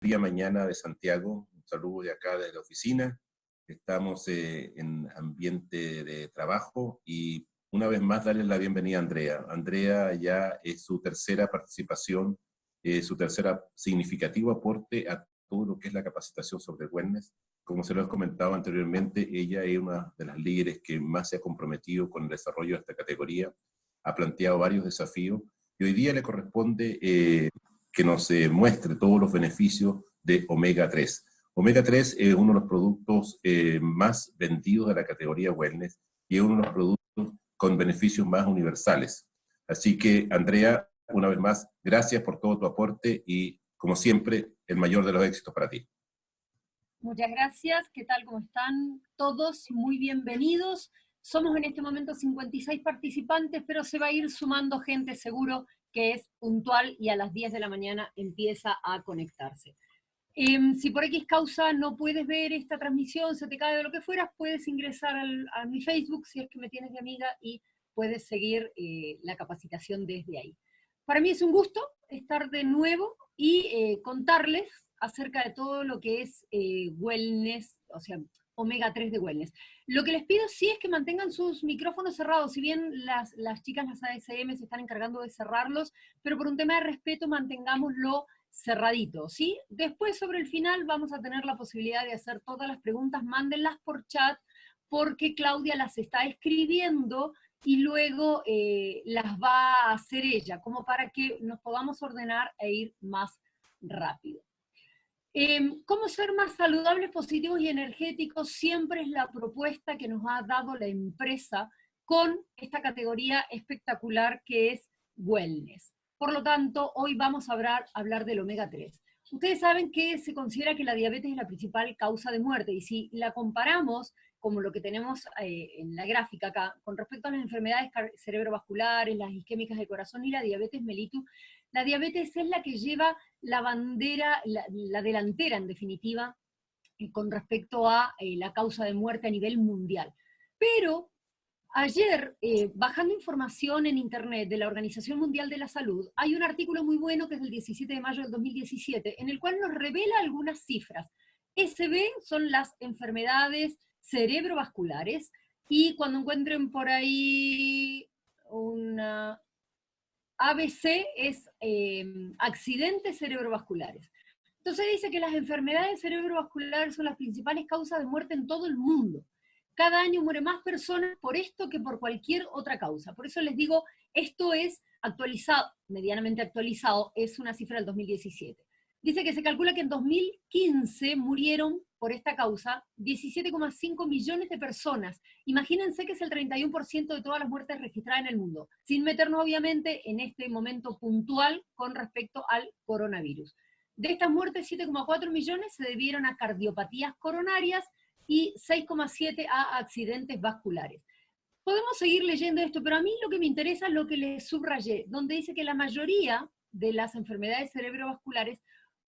Día mañana de Santiago, un saludo de acá de la oficina. Estamos en ambiente de trabajo y una vez más darle la bienvenida a Andrea. Andrea ya es su tercera participación, su tercera significativo aporte a todo lo que es la capacitación sobre wellness. Como se lo he comentado anteriormente, ella es una de las líderes que más se ha comprometido con el desarrollo de esta categoría, ha planteado varios desafíos y hoy día le corresponde que nos muestre todos los beneficios de omega 3. Omega 3 es uno de los productos más vendidos de la categoría wellness y es uno de los productos con beneficios más universales. Así que, Andrea, una vez más, gracias por todo tu aporte y, como siempre, el mayor de los éxitos para ti. Muchas gracias. ¿Qué tal? ¿Cómo están todos? Muy bienvenidos. Somos en este momento 56 participantes, pero se va a ir sumando gente seguro que es puntual y a las 10 de la mañana empieza a conectarse. Si por X causa no puedes ver esta transmisión, se te cae de lo que fueras, puedes ingresar a mi Facebook, si es que me tienes de amiga, y puedes seguir la capacitación desde ahí. Para mí es un gusto estar de nuevo y contarles acerca de todo lo que es wellness, o sea, omega 3 de wellness. Lo que les pido sí es que mantengan sus micrófonos cerrados, si bien las chicas, las ASM, se están encargando de cerrarlos, pero por un tema de respeto mantengámoslo cerradito, ¿sí? Después, sobre el final, vamos a tener la posibilidad de hacer todas las preguntas, mándenlas por chat, porque Claudia las está escribiendo y luego las va a hacer ella, como para que nos podamos ordenar e ir más rápido. ¿Cómo ser más saludables, positivos y energéticos? Siempre es la propuesta que nos ha dado la empresa con esta categoría espectacular que es wellness. Por lo tanto, hoy vamos a hablar del omega 3. Ustedes saben que se considera que la diabetes es la principal causa de muerte, y si la comparamos, como lo que tenemos en la gráfica acá, con respecto a las enfermedades cerebrovasculares, las isquémicas del corazón y la diabetes mellitus, la diabetes es la que lleva la bandera, la delantera en definitiva, con respecto a la causa de muerte a nivel mundial. Pero ayer, bajando información en internet de la Organización Mundial de la Salud, hay un artículo muy bueno que es del 17 de mayo del 2017, en el cual nos revela algunas cifras. SB son las enfermedades cerebrovasculares, y cuando encuentren por ahí una ABC es accidentes cerebrovasculares. Entonces dice que las enfermedades cerebrovasculares son las principales causas de muerte en todo el mundo. Cada año mueren más personas por esto que por cualquier otra causa. Por eso les digo, esto es actualizado, medianamente actualizado, es una cifra del 2017. Dice que se calcula que en 2015 murieron por esta causa 17,5 millones de personas. Imagínense que es el 31% de todas las muertes registradas en el mundo, sin meternos obviamente en este momento puntual con respecto al coronavirus. De estas muertes, 7,4 millones se debieron a cardiopatías coronarias y 6,7 a accidentes vasculares. Podemos seguir leyendo esto, pero a mí lo que me interesa es lo que les subrayé, donde dice que la mayoría de las enfermedades cerebrovasculares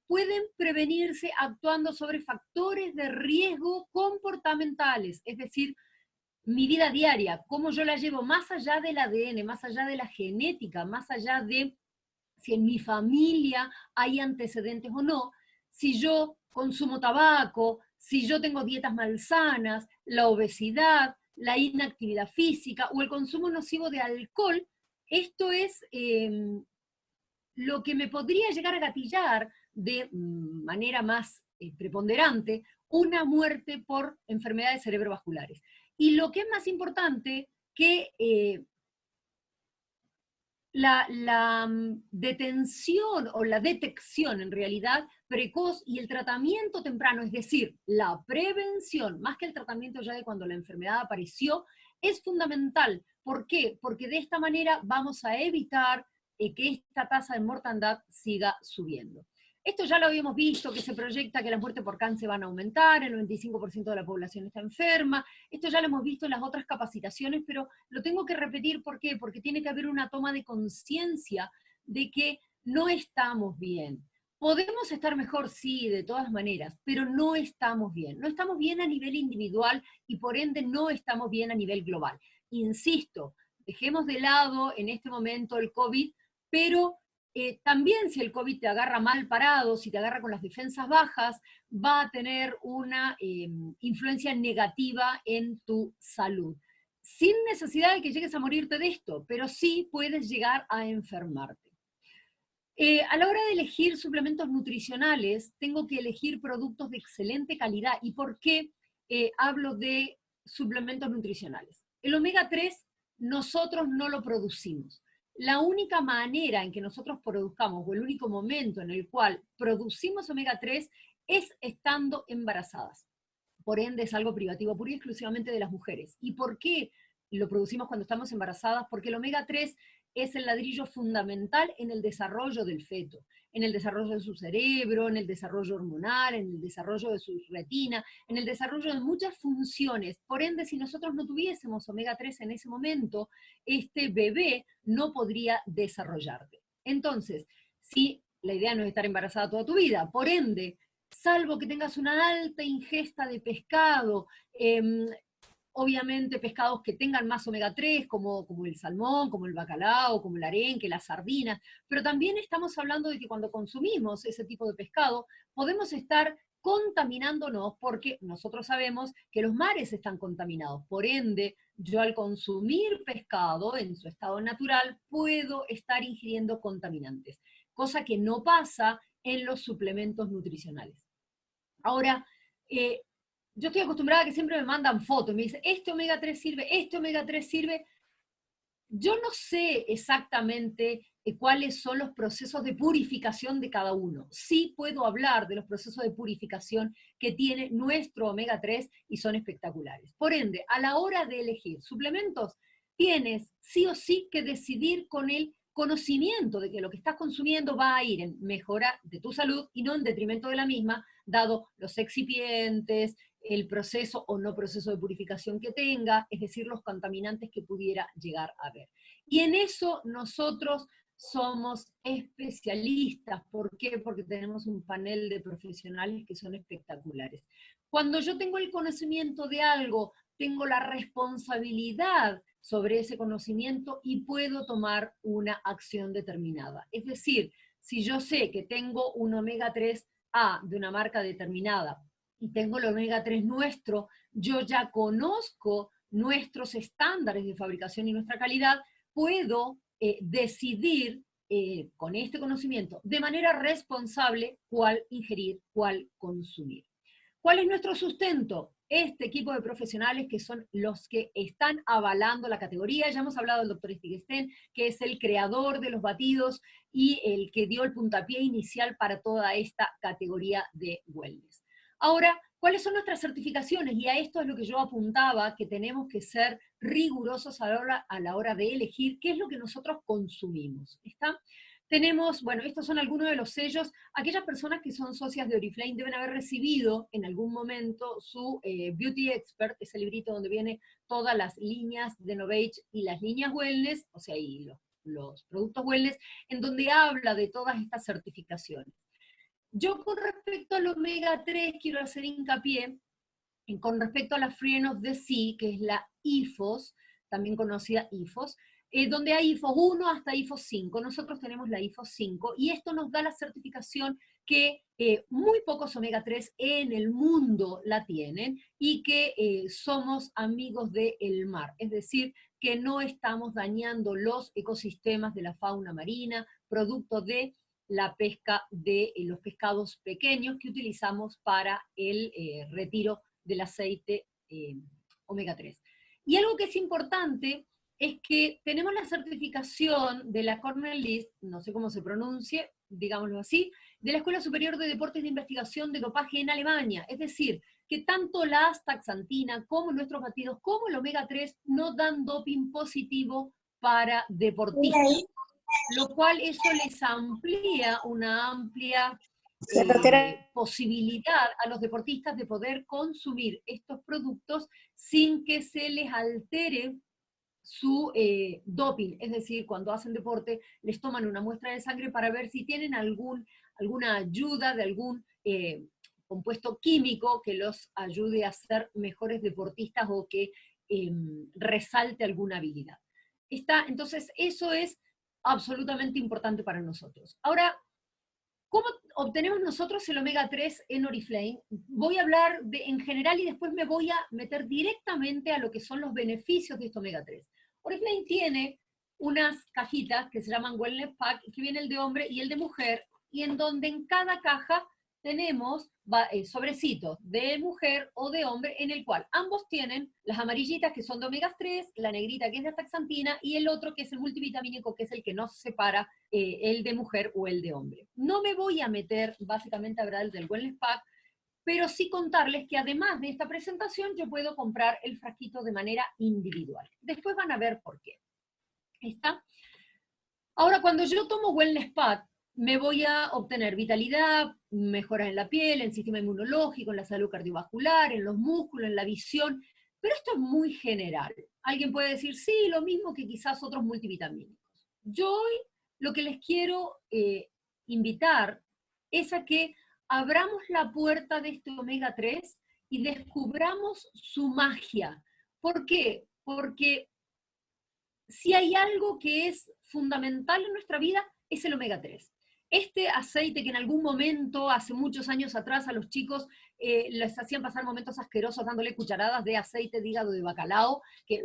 pueden prevenirse actuando sobre factores de riesgo comportamentales, es decir, mi vida diaria, cómo yo la llevo más allá del ADN, más allá de la genética, más allá de si en mi familia hay antecedentes o no, si yo consumo tabaco, si yo tengo dietas malsanas, la obesidad, la inactividad física o el consumo nocivo de alcohol. Esto es lo que me podría llegar a gatillar de manera más preponderante una muerte por enfermedades cerebrovasculares. Y lo que es más importante, que la detención o la detección en realidad precoz y el tratamiento temprano, es decir, la prevención, más que el tratamiento ya de cuando la enfermedad apareció, es fundamental. ¿Por qué? Porque de esta manera vamos a evitar que esta tasa de mortandad siga subiendo. Esto ya lo habíamos visto, que se proyecta que las muertes por cáncer van a aumentar, el 95% de la población está enferma. Esto ya lo hemos visto en las otras capacitaciones, pero lo tengo que repetir. ¿Por qué? Porque tiene que haber una toma de conciencia de que no estamos bien. Podemos estar mejor, sí, de todas maneras, pero no estamos bien. No estamos bien a nivel individual y por ende no estamos bien a nivel global. Insisto, dejemos de lado en este momento el COVID, pero también si el COVID te agarra mal parado, si te agarra con las defensas bajas, va a tener una influencia negativa en tu salud. Sin necesidad de que llegues a morirte de esto, pero sí puedes llegar a enfermarte. A la hora de elegir suplementos nutricionales, tengo que elegir productos de excelente calidad. ¿Y por qué hablo de suplementos nutricionales? El omega 3 nosotros no lo producimos. La única manera en que nosotros produzcamos, o el único momento en el cual producimos omega 3 es estando embarazadas. Por ende, es algo privativo, pura y exclusivamente de las mujeres. ¿Y por qué lo producimos cuando estamos embarazadas? Porque el omega 3 es el ladrillo fundamental en el desarrollo del feto, en el desarrollo de su cerebro, en el desarrollo hormonal, en el desarrollo de su retina, en el desarrollo de muchas funciones. Por ende, si nosotros no tuviésemos omega 3 en ese momento, este bebé no podría desarrollarse. Entonces, si la idea no es estar embarazada toda tu vida, por ende, salvo que tengas una alta ingesta de pescado, obviamente pescados que tengan más omega 3, como el salmón, como el bacalao, como el arenque, las sardinas, pero también estamos hablando de que cuando consumimos ese tipo de pescado, podemos estar contaminándonos porque nosotros sabemos que los mares están contaminados. Por ende, yo al consumir pescado en su estado natural, puedo estar ingiriendo contaminantes, cosa que no pasa en los suplementos nutricionales. Ahora, yo estoy acostumbrada a que siempre me mandan fotos, me dicen, este omega 3 sirve, este omega 3 sirve. Yo no sé exactamente cuáles son los procesos de purificación de cada uno. Sí puedo hablar de los procesos de purificación que tiene nuestro omega 3 y son espectaculares. Por ende, a la hora de elegir suplementos, tienes sí o sí que decidir con el conocimiento de que lo que estás consumiendo va a ir en mejora de tu salud y no en detrimento de la misma, dado los excipientes, el proceso o no proceso de purificación que tenga, es decir, los contaminantes que pudiera llegar a haber. Y en eso nosotros somos especialistas. ¿Por qué? Porque tenemos un panel de profesionales que son espectaculares. Cuando yo tengo el conocimiento de algo, tengo la responsabilidad sobre ese conocimiento y puedo tomar una acción determinada. Es decir, si yo sé que tengo un omega 3A de una marca determinada, y tengo el omega 3 nuestro, yo ya conozco nuestros estándares de fabricación y nuestra calidad, puedo decidir con este conocimiento de manera responsable cuál ingerir, cuál consumir. ¿Cuál es nuestro sustento? Este equipo de profesionales que son los que están avalando la categoría. Ya hemos hablado del doctor Stigsten, que es el creador de los batidos y el que dio el puntapié inicial para toda esta categoría de wellness. Ahora, ¿cuáles son nuestras certificaciones? Y a esto es lo que yo apuntaba, que tenemos que ser rigurosos a la hora de elegir qué es lo que nosotros consumimos. ¿Está? Tenemos, bueno, estos son algunos de los sellos. Aquellas personas que son socias de Oriflame deben haber recibido en algún momento su Beauty Expert, ese librito donde viene todas las líneas de Novage y las líneas Wellness, o sea, y los productos Wellness, en donde habla de todas estas certificaciones. Yo con respecto al omega 3 quiero hacer hincapié con respecto a la Free of the Sea, que es la IFOS, también conocida IFOS, donde hay IFOS 1 hasta IFOS 5. Nosotros tenemos la IFOS 5 y esto nos da la certificación que muy pocos omega 3 en el mundo la tienen y que somos amigos del mar, es decir, que no estamos dañando los ecosistemas de la fauna marina, producto de la pesca de los pescados pequeños que utilizamos para el retiro del aceite omega 3. Y algo que es importante es que tenemos la certificación de la Cornell List, no sé cómo se pronuncie, digámoslo así, de la Escuela Superior de Deportes de Investigación de Dopaje en Alemania. Es decir, que tanto la astaxantina como nuestros batidos, como el omega 3, no dan doping positivo para deportistas. Lo cual eso les amplía una amplia posibilidad a los deportistas de poder consumir estos productos sin que se les altere su doping, es decir, cuando hacen deporte les toman una muestra de sangre para ver si tienen alguna ayuda de algún compuesto químico que los ayude a ser mejores deportistas o que resalte alguna habilidad. Entonces, eso es absolutamente importante para nosotros. Ahora, ¿cómo obtenemos nosotros el omega 3 en Oriflame? Voy a hablar en general y después me voy a meter directamente a lo que son los beneficios de este omega 3. Oriflame tiene unas cajitas que se llaman Wellness Pack, que viene el de hombre y el de mujer, y en donde en cada caja tenemos sobrecitos de mujer o de hombre, en el cual ambos tienen las amarillitas que son de omega 3, la negrita que es de astaxantina, y el otro que es el multivitamínico, que es el que nos separa, el de mujer o el de hombre. No me voy a meter básicamente a hablar del Wellness Pack, pero sí contarles que además de esta presentación yo puedo comprar el frasquito de manera individual. Después van a ver por qué. ¿Está? Ahora, cuando yo tomo Wellness Pack, me voy a obtener vitalidad, mejoras en la piel, en el sistema inmunológico, en la salud cardiovascular, en los músculos, en la visión, pero esto es muy general. Alguien puede decir, sí, lo mismo que quizás otros multivitamínicos. Yo hoy lo que les quiero invitar es a que abramos la puerta de este omega 3 y descubramos su magia. ¿Por qué? Porque si hay algo que es fundamental en nuestra vida, es el omega 3. Este aceite que en algún momento, hace muchos años atrás, a los chicos les hacían pasar momentos asquerosos dándole cucharadas de aceite de hígado de bacalao, que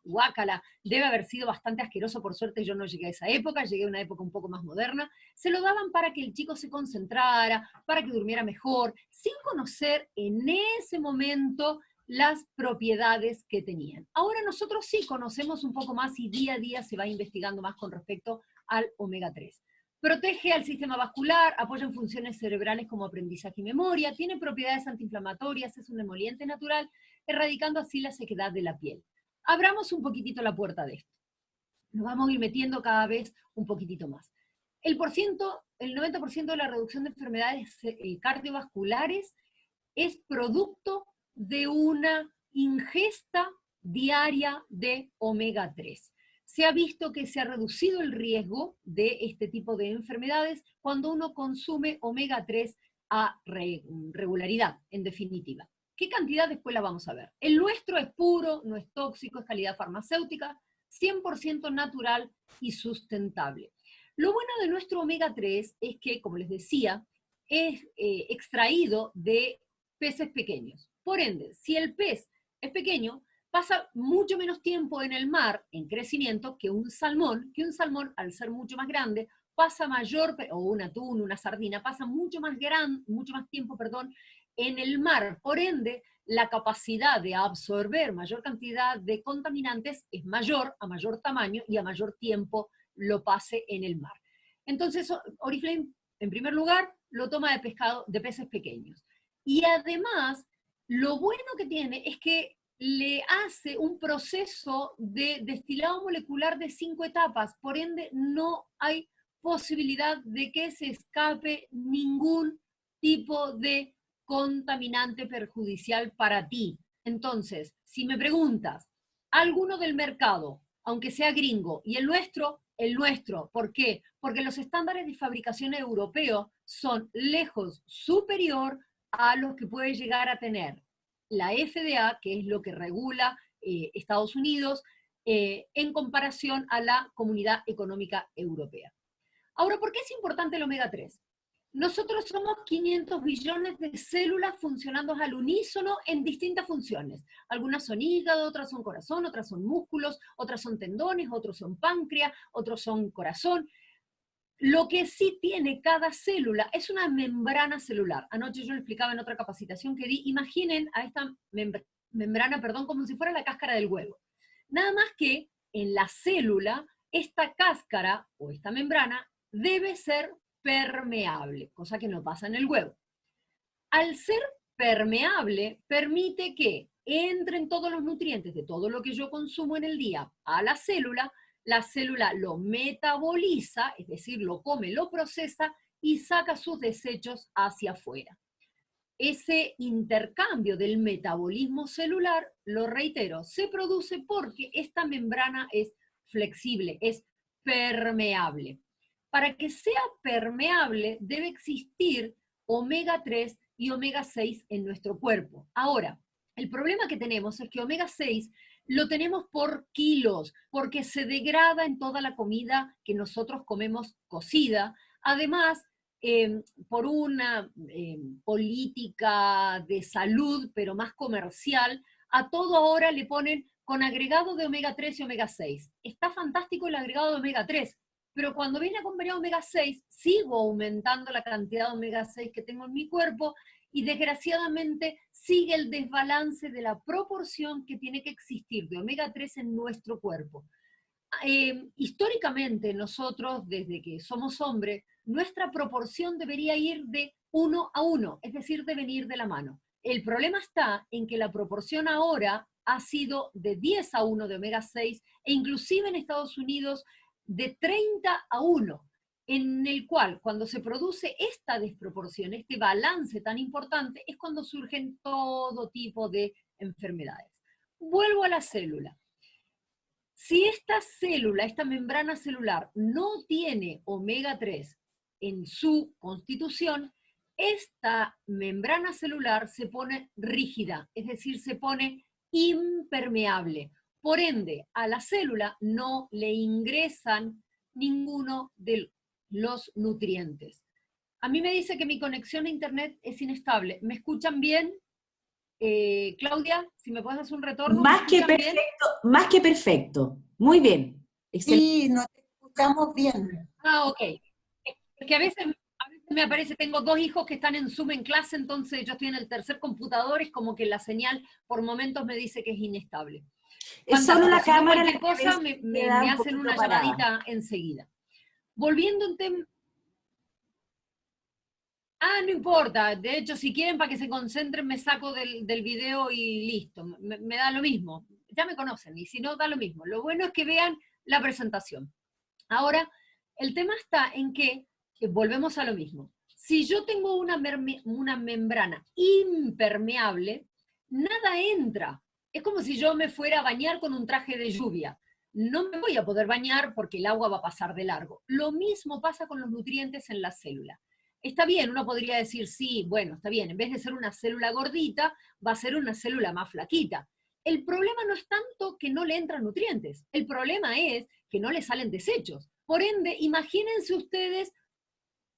guácala, debe haber sido bastante asqueroso. Por suerte yo no llegué a esa época, llegué a una época un poco más moderna. Se lo daban para que el chico se concentrara, para que durmiera mejor, sin conocer en ese momento las propiedades que tenían. Ahora nosotros sí conocemos un poco más y día a día se va investigando más con respecto al omega 3. Protege al sistema vascular, apoya en funciones cerebrales como aprendizaje y memoria, tiene propiedades antiinflamatorias, es un emoliente natural, erradicando así la sequedad de la piel. Abramos un poquitito la puerta de esto. Nos vamos a ir metiendo cada vez un poquitito más. El 90% de la reducción de enfermedades cardiovasculares es producto de una ingesta diaria de omega 3. Se ha visto que se ha reducido el riesgo de este tipo de enfermedades cuando uno consume omega 3 a regularidad, en definitiva. ¿Qué cantidad? Después la vamos a ver. El nuestro es puro, no es tóxico, es calidad farmacéutica, 100% natural y sustentable. Lo bueno de nuestro omega 3 es que, como les decía, es extraído de peces pequeños. Por ende, si el pez es pequeño, pasa mucho menos tiempo en el mar en crecimiento que un salmón, al ser mucho más grande, pasa mayor, o un atún, una sardina, pasa mucho más tiempo, en el mar. Por ende, la capacidad de absorber mayor cantidad de contaminantes es mayor, a mayor tamaño y a mayor tiempo lo pase en el mar. Entonces, Oriflame, en primer lugar, lo toma de peces pequeños. Y además, lo bueno que tiene es que le hace un proceso de destilado molecular de 5 etapas, por ende no hay posibilidad de que se escape ningún tipo de contaminante perjudicial para ti. Entonces, si me preguntas, alguno del mercado, aunque sea gringo, y el nuestro, ¿por qué? Porque los estándares de fabricación europeos son lejos superior a los que puede llegar a tener la FDA, que es lo que regula Estados Unidos, en comparación a la Comunidad Económica Europea. Ahora, ¿por qué es importante el omega 3? Nosotros somos 500 billones de células funcionando al unísono en distintas funciones. Algunas son hígado, otras son corazón, otras son músculos, otras son tendones, otros son páncreas, otros son corazón. Lo que sí tiene cada célula es una membrana celular. Anoche yo lo explicaba en otra capacitación que di. Imaginen a esta membrana, como si fuera la cáscara del huevo. Nada más que en la célula, esta cáscara o esta membrana debe ser permeable, cosa que no pasa en el huevo. Al ser permeable, permite que entren todos los nutrientes de todo lo que yo consumo en el día a la célula lo metaboliza, es decir, lo come, lo procesa y saca sus desechos hacia afuera. Ese intercambio del metabolismo celular, lo reitero, se produce porque esta membrana es flexible, es permeable. Para que sea permeable debe existir omega 3 y omega 6 en nuestro cuerpo. Ahora, el problema que tenemos es que omega 6 lo tenemos por kilos, porque se degrada en toda la comida que nosotros comemos cocida. Además, por una política de salud, pero más comercial, a todo ahora le ponen con agregado de omega 3 y omega 6. Está fantástico el agregado de omega 3, pero cuando viene acompañado de omega 6, sigo aumentando la cantidad de omega 6 que tengo en mi cuerpo y desgraciadamente sigue el desbalance de la proporción que tiene que existir de omega 3 en nuestro cuerpo. Históricamente nosotros, desde que somos hombres, nuestra proporción debería ir de 1 a 1, es decir, de venir de la mano. El problema está en que la proporción ahora ha sido de 10 a 1 de omega 6 e inclusive en Estados Unidos de 30 a 1, en el cual cuando se produce esta desproporción, este balance tan importante, es cuando surgen todo tipo de enfermedades. Vuelvo a la célula. Si esta célula, esta membrana celular, no tiene omega 3 en su constitución, esta membrana celular se pone rígida, es decir, se pone impermeable. Por ende, a la célula no le ingresan ninguno de los nutrientes. A mí me dice que mi conexión a internet es inestable. ¿Me escuchan bien? Claudia, si me puedes hacer un retorno, ¿me Más que escuchan bien? perfecto, más que perfecto. Muy bien. Excelente. Sí, nos escuchamos bien. Ah, ok. Es que a veces me aparece, tengo 2 hijos que están en Zoom en clase, entonces yo estoy en el tercer computador, es como que la señal por momentos me dice que es inestable. Es solo la Fantástico. Si no, cámara la cualquier que cosa me da me un hacen poquito una parada. llamadita enseguida. Volviendo a un tema... Ah, no importa. De hecho, si quieren para que se concentren, me saco del video y listo. Me da lo mismo. Ya me conocen, y si no, da lo mismo. Lo bueno es que vean la presentación. Ahora, el tema está en que volvemos a lo mismo. Si yo tengo una membrana impermeable, nada entra. Es como si yo me fuera a bañar con un traje de lluvia. No me voy a poder bañar porque el agua va a pasar de largo. Lo mismo pasa con los nutrientes en la célula. Está bien, uno podría decir, sí, bueno, está bien, en vez de ser una célula gordita, va a ser una célula más flaquita. El problema no es tanto que no le entran nutrientes, el problema es que no le salen desechos. Por ende, imagínense ustedes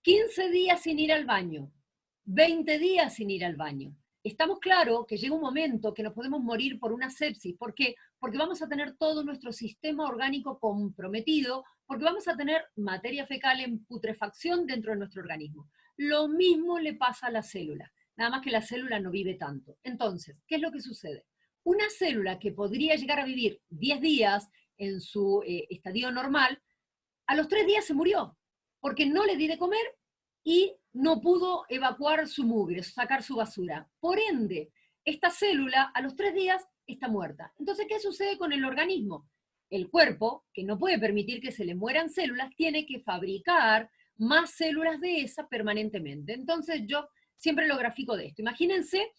15 días sin ir al baño, 20 días sin ir al baño. Estamos claros que llega un momento que nos podemos morir por una sepsis. ¿Por qué? Porque vamos a tener todo nuestro sistema orgánico comprometido, porque vamos a tener materia fecal en putrefacción dentro de nuestro organismo. Lo mismo le pasa a la célula, nada más que la célula no vive tanto. Entonces, ¿qué es lo que sucede? Una célula que podría llegar a vivir 10 días en su estadio normal, a los 3 días se murió, porque no le di de comer y no pudo evacuar su mugre, sacar su basura. Por ende, esta célula a los 3 días está muerta. Entonces, ¿qué sucede con el organismo? El cuerpo, que no puede permitir que se le mueran células, tiene que fabricar más células de esa permanentemente. Entonces, yo siempre lo grafico de esto. Imagínense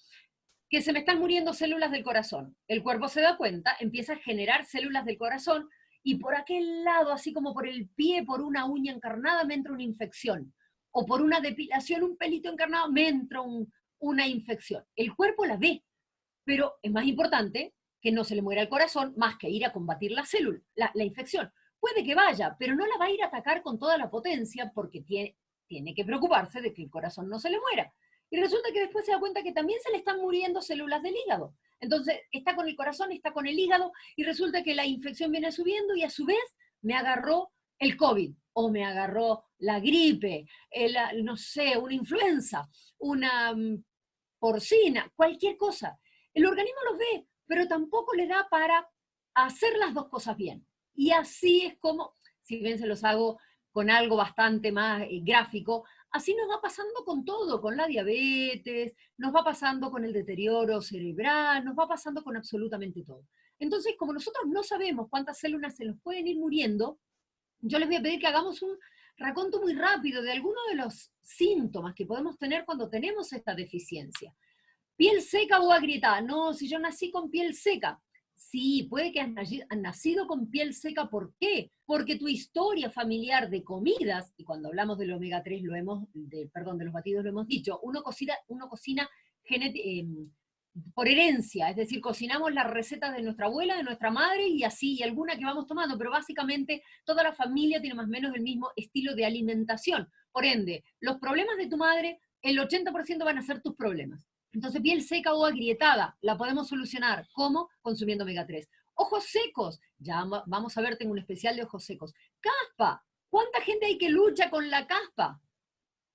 que se me están muriendo células del corazón. El cuerpo se da cuenta, empieza a generar células del corazón, y por aquel lado, así como por el pie, por una uña encarnada, me entra una infección. O por una depilación, un pelito encarnado, me entra una infección. El cuerpo la ve, pero es más importante que no se le muera el corazón más que ir a combatir la célula, la infección. Puede que vaya, pero no la va a ir a atacar con toda la potencia porque tiene que preocuparse de que el corazón no se le muera. Y resulta que después se da cuenta que también se le están muriendo células del hígado. Entonces está con el corazón, está con el hígado, y resulta que la infección viene subiendo y a su vez me agarró el COVID, o me agarró la gripe, no sé, una influenza, una porcina, cualquier cosa. El organismo los ve, pero tampoco le da para hacer las dos cosas bien. Y así es como, si bien se los hago con algo bastante más gráfico, así nos va pasando con todo, con la diabetes, nos va pasando con el deterioro cerebral, nos va pasando con absolutamente todo. Entonces, como nosotros no sabemos cuántas células se nos pueden ir muriendo, yo les voy a pedir que hagamos un raconto muy rápido de algunos de los síntomas que podemos tener cuando tenemos esta deficiencia. ¿Piel seca o agrietada? No, si yo nací con piel seca. Sí, puede que has nacido con piel seca. ¿Por qué? Porque tu historia familiar de comidas, y cuando hablamos del omega 3 de los batidos lo hemos dicho, uno cocina por herencia, es decir, cocinamos las recetas de nuestra abuela, de nuestra madre, y así, y alguna que vamos tomando, pero básicamente toda la familia tiene más o menos el mismo estilo de alimentación. Por ende, los problemas de tu madre, el 80% van a ser tus problemas. Entonces, piel seca o agrietada, la podemos solucionar. ¿Cómo? Consumiendo omega 3. Ojos secos, ya vamos a ver, tengo un especial de ojos secos. Caspa, ¿cuánta gente hay que lucha con la caspa?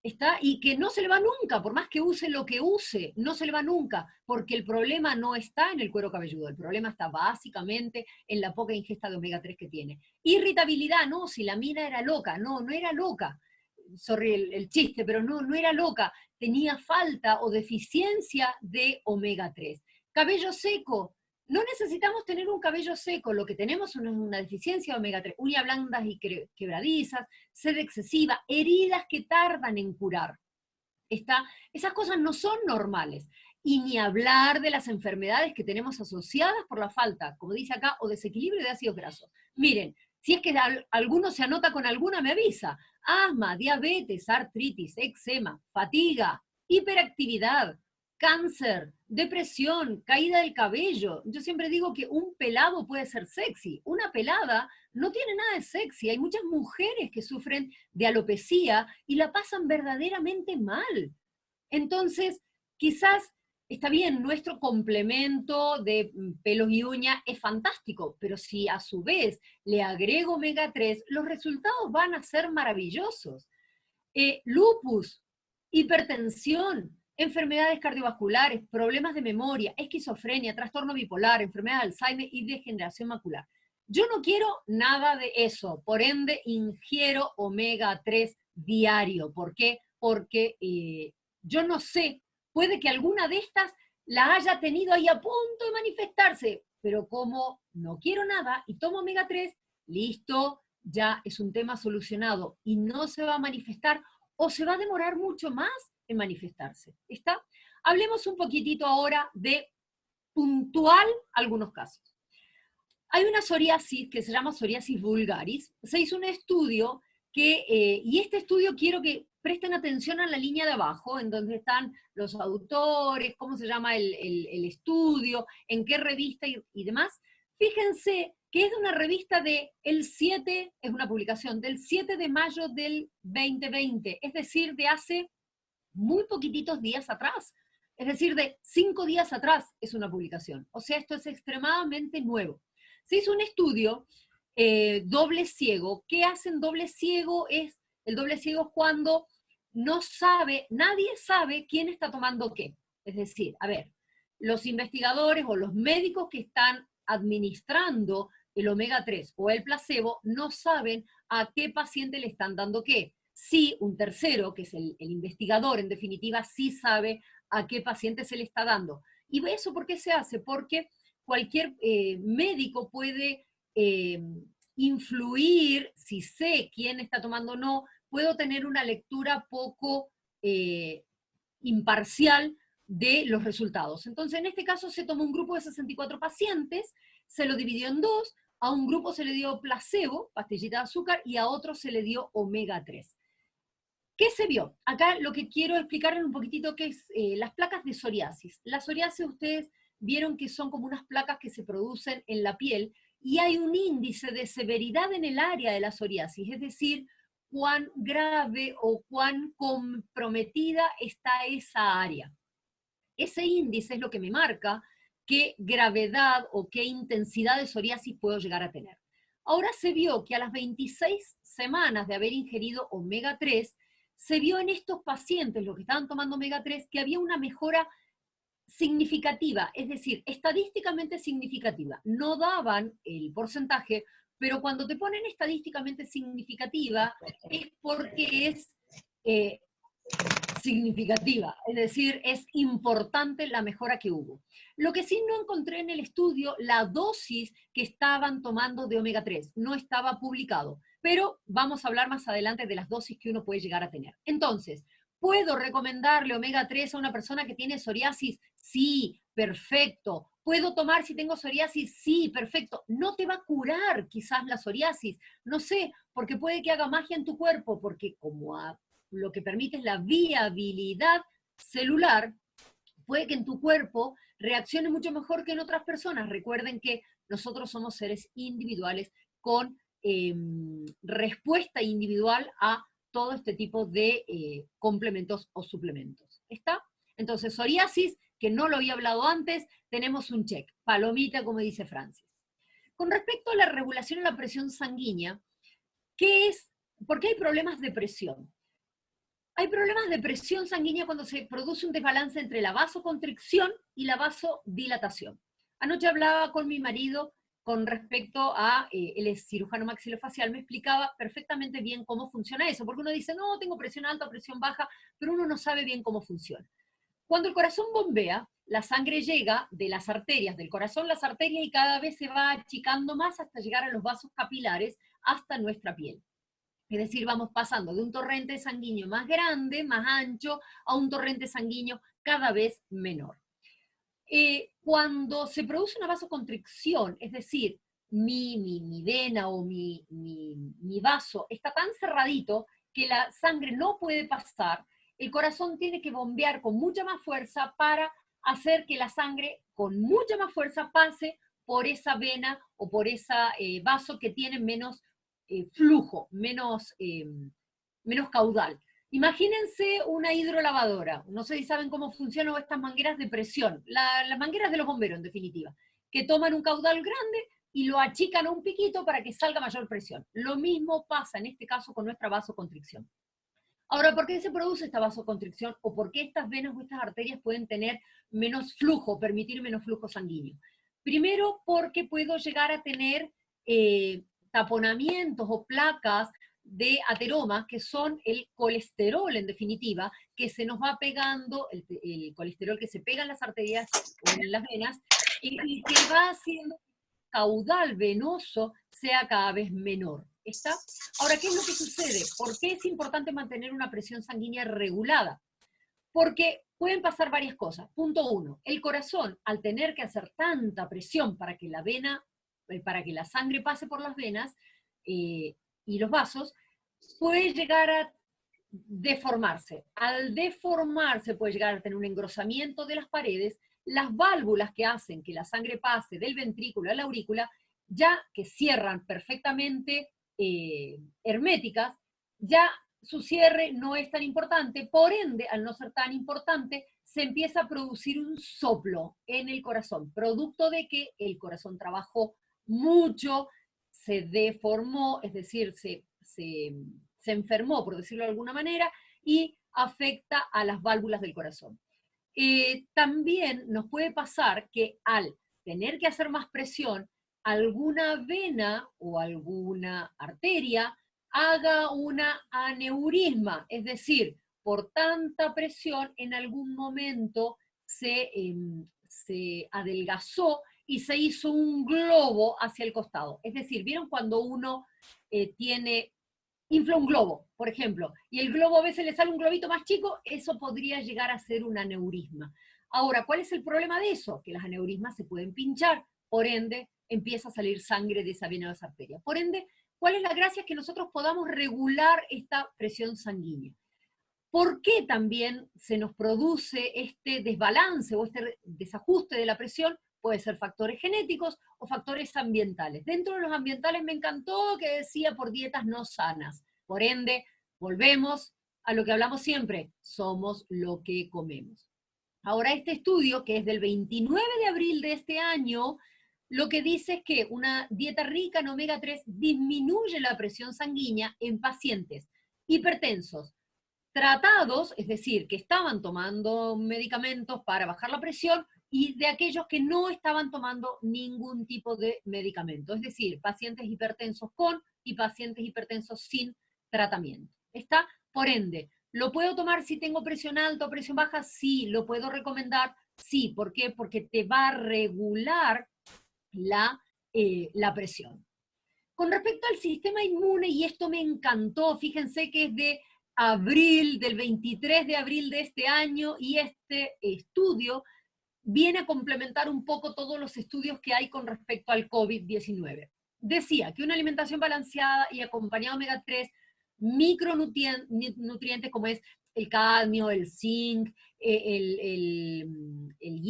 ¿Está? Y que no se le va nunca, por más que use lo que use, no se le va nunca, porque el problema no está en el cuero cabelludo, el problema está básicamente en la poca ingesta de omega 3 que tiene. Irritabilidad, no, si la mina era loca, no, no era loca, sorry el chiste, pero no, no era loca, tenía falta o deficiencia de omega 3. Cabello seco, no necesitamos tener un cabello seco, lo que tenemos es una deficiencia de omega 3, uñas blandas y quebradizas, sed excesiva, heridas que tardan en curar. Esas cosas no son normales. Y ni hablar de las enfermedades que tenemos asociadas por la falta, como dice acá, o desequilibrio de ácidos grasos. Miren, si es que alguno se anota con alguna, me avisa. Asma, diabetes, artritis, eczema, fatiga, hiperactividad, cáncer, depresión, caída del cabello. Yo siempre digo que un pelado puede ser sexy. Una pelada no tiene nada de sexy. Hay muchas mujeres que sufren de alopecia y la pasan verdaderamente mal. Entonces, quizás está bien, nuestro complemento de pelos y uñas es fantástico, pero si a su vez le agrego omega 3, los resultados van a ser maravillosos. Lupus, hipertensión, enfermedades cardiovasculares, problemas de memoria, esquizofrenia, trastorno bipolar, enfermedad de Alzheimer y degeneración macular. Yo no quiero nada de eso, por ende ingiero omega 3 diario. ¿Por qué? Porque yo no sé, puede que alguna de estas la haya tenido ahí a punto de manifestarse, pero como no quiero nada y tomo omega 3, listo, ya es un tema solucionado y no se va a manifestar o se va a demorar mucho más en manifestarse. ¿Está? Hablemos un poquitito ahora de puntual algunos casos. Hay una psoriasis que se llama psoriasis vulgaris. Se hizo un estudio y este estudio quiero que presten atención a la línea de abajo, en donde están los autores, cómo se llama el estudio, en qué revista y demás. Fíjense que es de una revista es una publicación del 7 de mayo del 2020, es decir, de hace muy poquititos días atrás, es decir, de 5 días atrás es una publicación. O sea, esto es extremadamente nuevo. Se hizo un estudio doble ciego. ¿Qué hacen doble ciego? El doble ciego es cuando nadie sabe quién está tomando qué. Es decir, a ver, los investigadores o los médicos que están administrando el omega 3 o el placebo no saben a qué paciente le están dando qué. Sí, un tercero, que es el investigador, en definitiva, sí sabe a qué paciente se le está dando. ¿Y eso por qué se hace? Porque cualquier médico puede influir, si sé quién está tomando o no, puedo tener una lectura poco imparcial de los resultados. Entonces, en este caso se tomó un grupo de 64 pacientes, se lo dividió en dos, a un grupo se le dio placebo, pastillita de azúcar, y a otro se le dio omega 3. ¿Qué se vio? Acá lo que quiero explicarles un poquitito que es las placas de psoriasis. La psoriasis ustedes vieron que son como unas placas que se producen en la piel y hay un índice de severidad en el área de la psoriasis, es decir, cuán grave o cuán comprometida está esa área. Ese índice es lo que me marca qué gravedad o qué intensidad de psoriasis puedo llegar a tener. Ahora se vio que a las 26 semanas de haber ingerido omega 3, se vio en estos pacientes, los que estaban tomando omega 3, que había una mejora significativa, es decir, estadísticamente significativa. No daban el porcentaje, pero cuando te ponen estadísticamente significativa es porque es significativa, es decir, es importante la mejora que hubo. Lo que sí no encontré en el estudio, la dosis que estaban tomando de omega 3, no estaba publicado, pero vamos a hablar más adelante de las dosis que uno puede llegar a tener. Entonces, ¿puedo recomendarle omega 3 a una persona que tiene psoriasis? Sí, perfecto. ¿Puedo tomar si tengo psoriasis? Sí, perfecto. No te va a curar quizás la psoriasis, no sé, porque puede que haga magia en tu cuerpo, porque como lo que permite es la viabilidad celular, puede que en tu cuerpo reaccione mucho mejor que en otras personas. Recuerden que nosotros somos seres individuales con respuesta individual a todo este tipo de complementos o suplementos. ¿Está? Entonces, psoriasis, que no lo había hablado antes, tenemos un check, palomita, como dice Francis. Con respecto a la regulación de la presión sanguínea, ¿por qué hay problemas de presión? Hay problemas de presión sanguínea cuando se produce un desbalance entre la vasoconstricción y la vasodilatación. Anoche hablaba con mi marido con respecto a, él es cirujano maxilofacial, me explicaba perfectamente bien cómo funciona eso, porque uno dice, no, tengo presión alta, presión baja, pero uno no sabe bien cómo funciona. Cuando el corazón bombea, la sangre llega de las arterias, del corazón las arterias, y cada vez se va achicando más hasta llegar a los vasos capilares, hasta nuestra piel. Es decir, vamos pasando de un torrente sanguíneo más grande, más ancho, a un torrente sanguíneo cada vez menor. Cuando se produce una vasoconstricción, es decir, mi vena o mi vaso está tan cerradito que la sangre no puede pasar, el corazón tiene que bombear con mucha más fuerza para hacer que la sangre con mucha más fuerza pase por esa vena o por ese vaso que tiene menos flujo, menos caudal. Imagínense una hidrolavadora, no sé si saben cómo funcionan estas mangueras de presión, las mangueras de los bomberos en definitiva, que toman un caudal grande y lo achican a un piquito para que salga mayor presión. Lo mismo pasa en este caso con nuestra vasoconstricción. Ahora, ¿por qué se produce esta vasoconstricción o por qué estas venas o estas arterias pueden tener menos flujo, permitir menos flujo sanguíneo? Primero, porque puedo llegar a tener taponamientos o placas de ateromas, que son el colesterol en definitiva, que se nos va pegando, el colesterol que se pega en las arterias o en las venas, y que va haciendo que el caudal venoso sea cada vez menor. ¿Está? Ahora, ¿qué es lo que sucede? ¿Por qué es importante mantener una presión sanguínea regulada? Porque pueden pasar varias cosas. Punto 1, el corazón, al tener que hacer tanta presión para que la sangre pase por las venas y los vasos, puede llegar a deformarse. Al deformarse puede llegar a tener un engrosamiento de las paredes, las válvulas que hacen que la sangre pase del ventrículo a la aurícula, ya que cierran perfectamente herméticas, ya su cierre no es tan importante, por ende, al no ser tan importante, se empieza a producir un soplo en el corazón, producto de que el corazón trabajó mucho, se deformó, es decir, se enfermó, por decirlo de alguna manera, y afecta a las válvulas del corazón. También nos puede pasar que al tener que hacer más presión, alguna vena o alguna arteria haga una aneurisma, es decir, por tanta presión en algún momento se adelgazó y se hizo un globo hacia el costado. Es decir, ¿vieron cuando uno infla un globo, por ejemplo, y el globo a veces le sale un globito más chico? Eso podría llegar a ser un aneurisma. Ahora, ¿cuál es el problema de eso? Que las aneurismas se pueden pinchar, por ende, empieza a salir sangre de esa vena o esa arteria. Por ende, ¿cuál es la gracia? Que nosotros podamos regular esta presión sanguínea. ¿Por qué también se nos produce este desbalance o este desajuste de la presión? Puede ser factores genéticos o factores ambientales. Dentro de los ambientales me encantó que decía por dietas no sanas. Por ende, volvemos a lo que hablamos siempre, somos lo que comemos. Ahora, este estudio, que es del 29 de abril de este año, lo que dice es que una dieta rica en omega 3 disminuye la presión sanguínea en pacientes hipertensos, tratados, es decir, que estaban tomando medicamentos para bajar la presión, y de aquellos que no estaban tomando ningún tipo de medicamento, es decir, pacientes hipertensos con y pacientes hipertensos sin tratamiento. ¿Está? Por ende, ¿lo puedo tomar si tengo presión alta o presión baja? Sí. ¿Lo puedo recomendar? Sí. ¿Por qué? Porque te va a regular la presión. Con respecto al sistema inmune, y esto me encantó, fíjense que es de abril, del 23 de abril de este año, y este estudio viene a complementar un poco todos los estudios que hay con respecto al COVID-19. Decía que una alimentación balanceada y acompañada de omega 3, micronutrientes como es el cadmio, el zinc,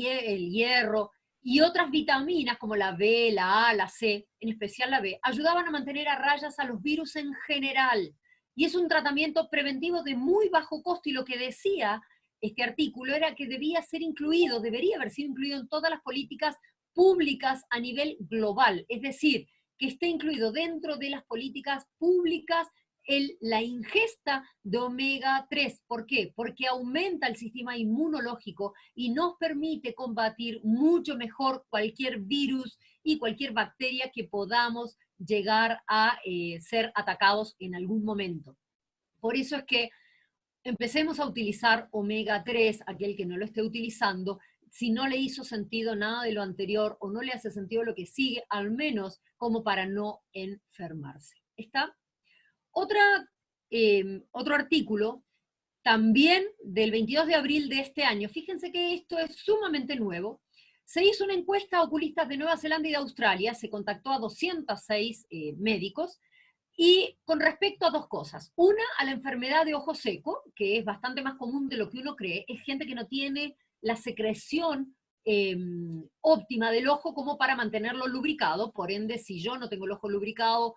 el hierro y otras vitaminas como la B, la A, la C, en especial la B, ayudaban a mantener a rayas a los virus en general. Y es un tratamiento preventivo de muy bajo costo, y lo que decía este artículo era que debería haber sido incluido en todas las políticas públicas a nivel global, es decir, que esté incluido dentro de las políticas públicas la ingesta de omega 3. ¿Por qué? Porque aumenta el sistema inmunológico y nos permite combatir mucho mejor cualquier virus y cualquier bacteria que podamos llegar a ser atacados en algún momento. Por eso es que empecemos a utilizar omega 3, aquel que no lo esté utilizando, si no le hizo sentido nada de lo anterior o no le hace sentido lo que sigue, al menos como para no enfermarse. ¿Está? Otro artículo, también del 22 de abril de este año, fíjense que esto es sumamente nuevo. Se hizo una encuesta a oculistas de Nueva Zelanda y de Australia, se contactó a 206 médicos, y con respecto a dos cosas. Una, a la enfermedad de ojo seco, que es bastante más común de lo que uno cree. Es gente que no tiene la secreción óptima del ojo como para mantenerlo lubricado. Por ende, si yo no tengo el ojo lubricado,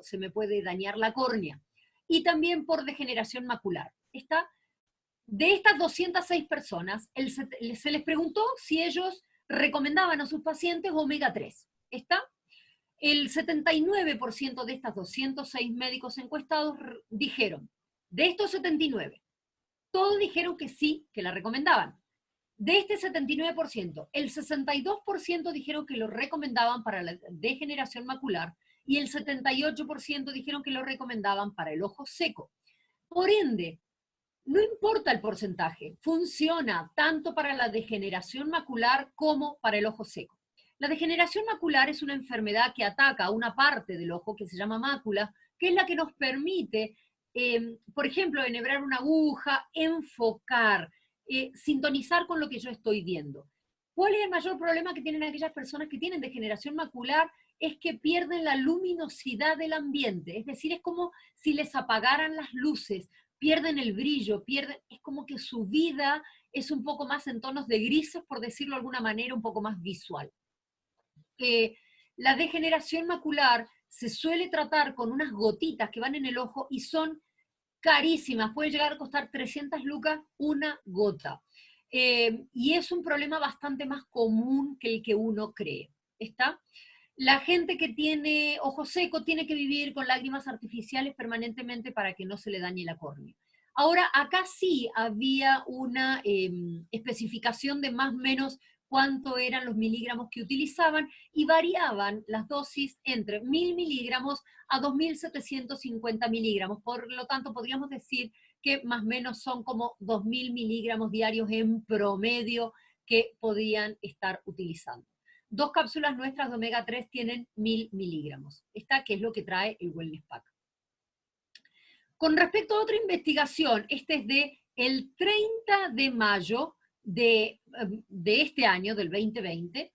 se me puede dañar la córnea. Y también por degeneración macular. De estas 206 personas, se les preguntó si ellos recomendaban a sus pacientes omega 3. El 79% de estas 206 médicos encuestados dijeron, de estos 79, todos dijeron que sí, que la recomendaban. De este 79%, el 62% dijeron que lo recomendaban para la degeneración macular y el 78% dijeron que lo recomendaban para el ojo seco. Por ende, no importa el porcentaje, funciona tanto para la degeneración macular como para el ojo seco. La degeneración macular es una enfermedad que ataca a una parte del ojo que se llama mácula, que es la que nos permite, por ejemplo, enhebrar una aguja, enfocar, sintonizar con lo que yo estoy viendo. ¿Cuál es el mayor problema que tienen aquellas personas que tienen degeneración macular? Es que pierden la luminosidad del ambiente, es decir, es como si les apagaran las luces, pierden el brillo, es como que su vida es un poco más en tonos de grises, por decirlo de alguna manera, un poco más visual. La degeneración macular se suele tratar con unas gotitas que van en el ojo y son carísimas, puede llegar a costar 300 lucas una gota. Y es un problema bastante más común que el que uno cree. La gente que tiene ojo seco tiene que vivir con lágrimas artificiales permanentemente para que no se le dañe la córnea. Ahora, acá sí había una especificación de más o menos cuánto eran los miligramos que utilizaban, y variaban las dosis entre 1000 miligramos a 2750 miligramos. Por lo tanto, podríamos decir que más o menos son como 2000 miligramos diarios en promedio que podían estar utilizando. 2 cápsulas nuestras de omega 3 tienen 1000 miligramos. Que es lo que trae el Wellness Pack. Con respecto a otra investigación, es de el 30 de mayo de este año, del 2020,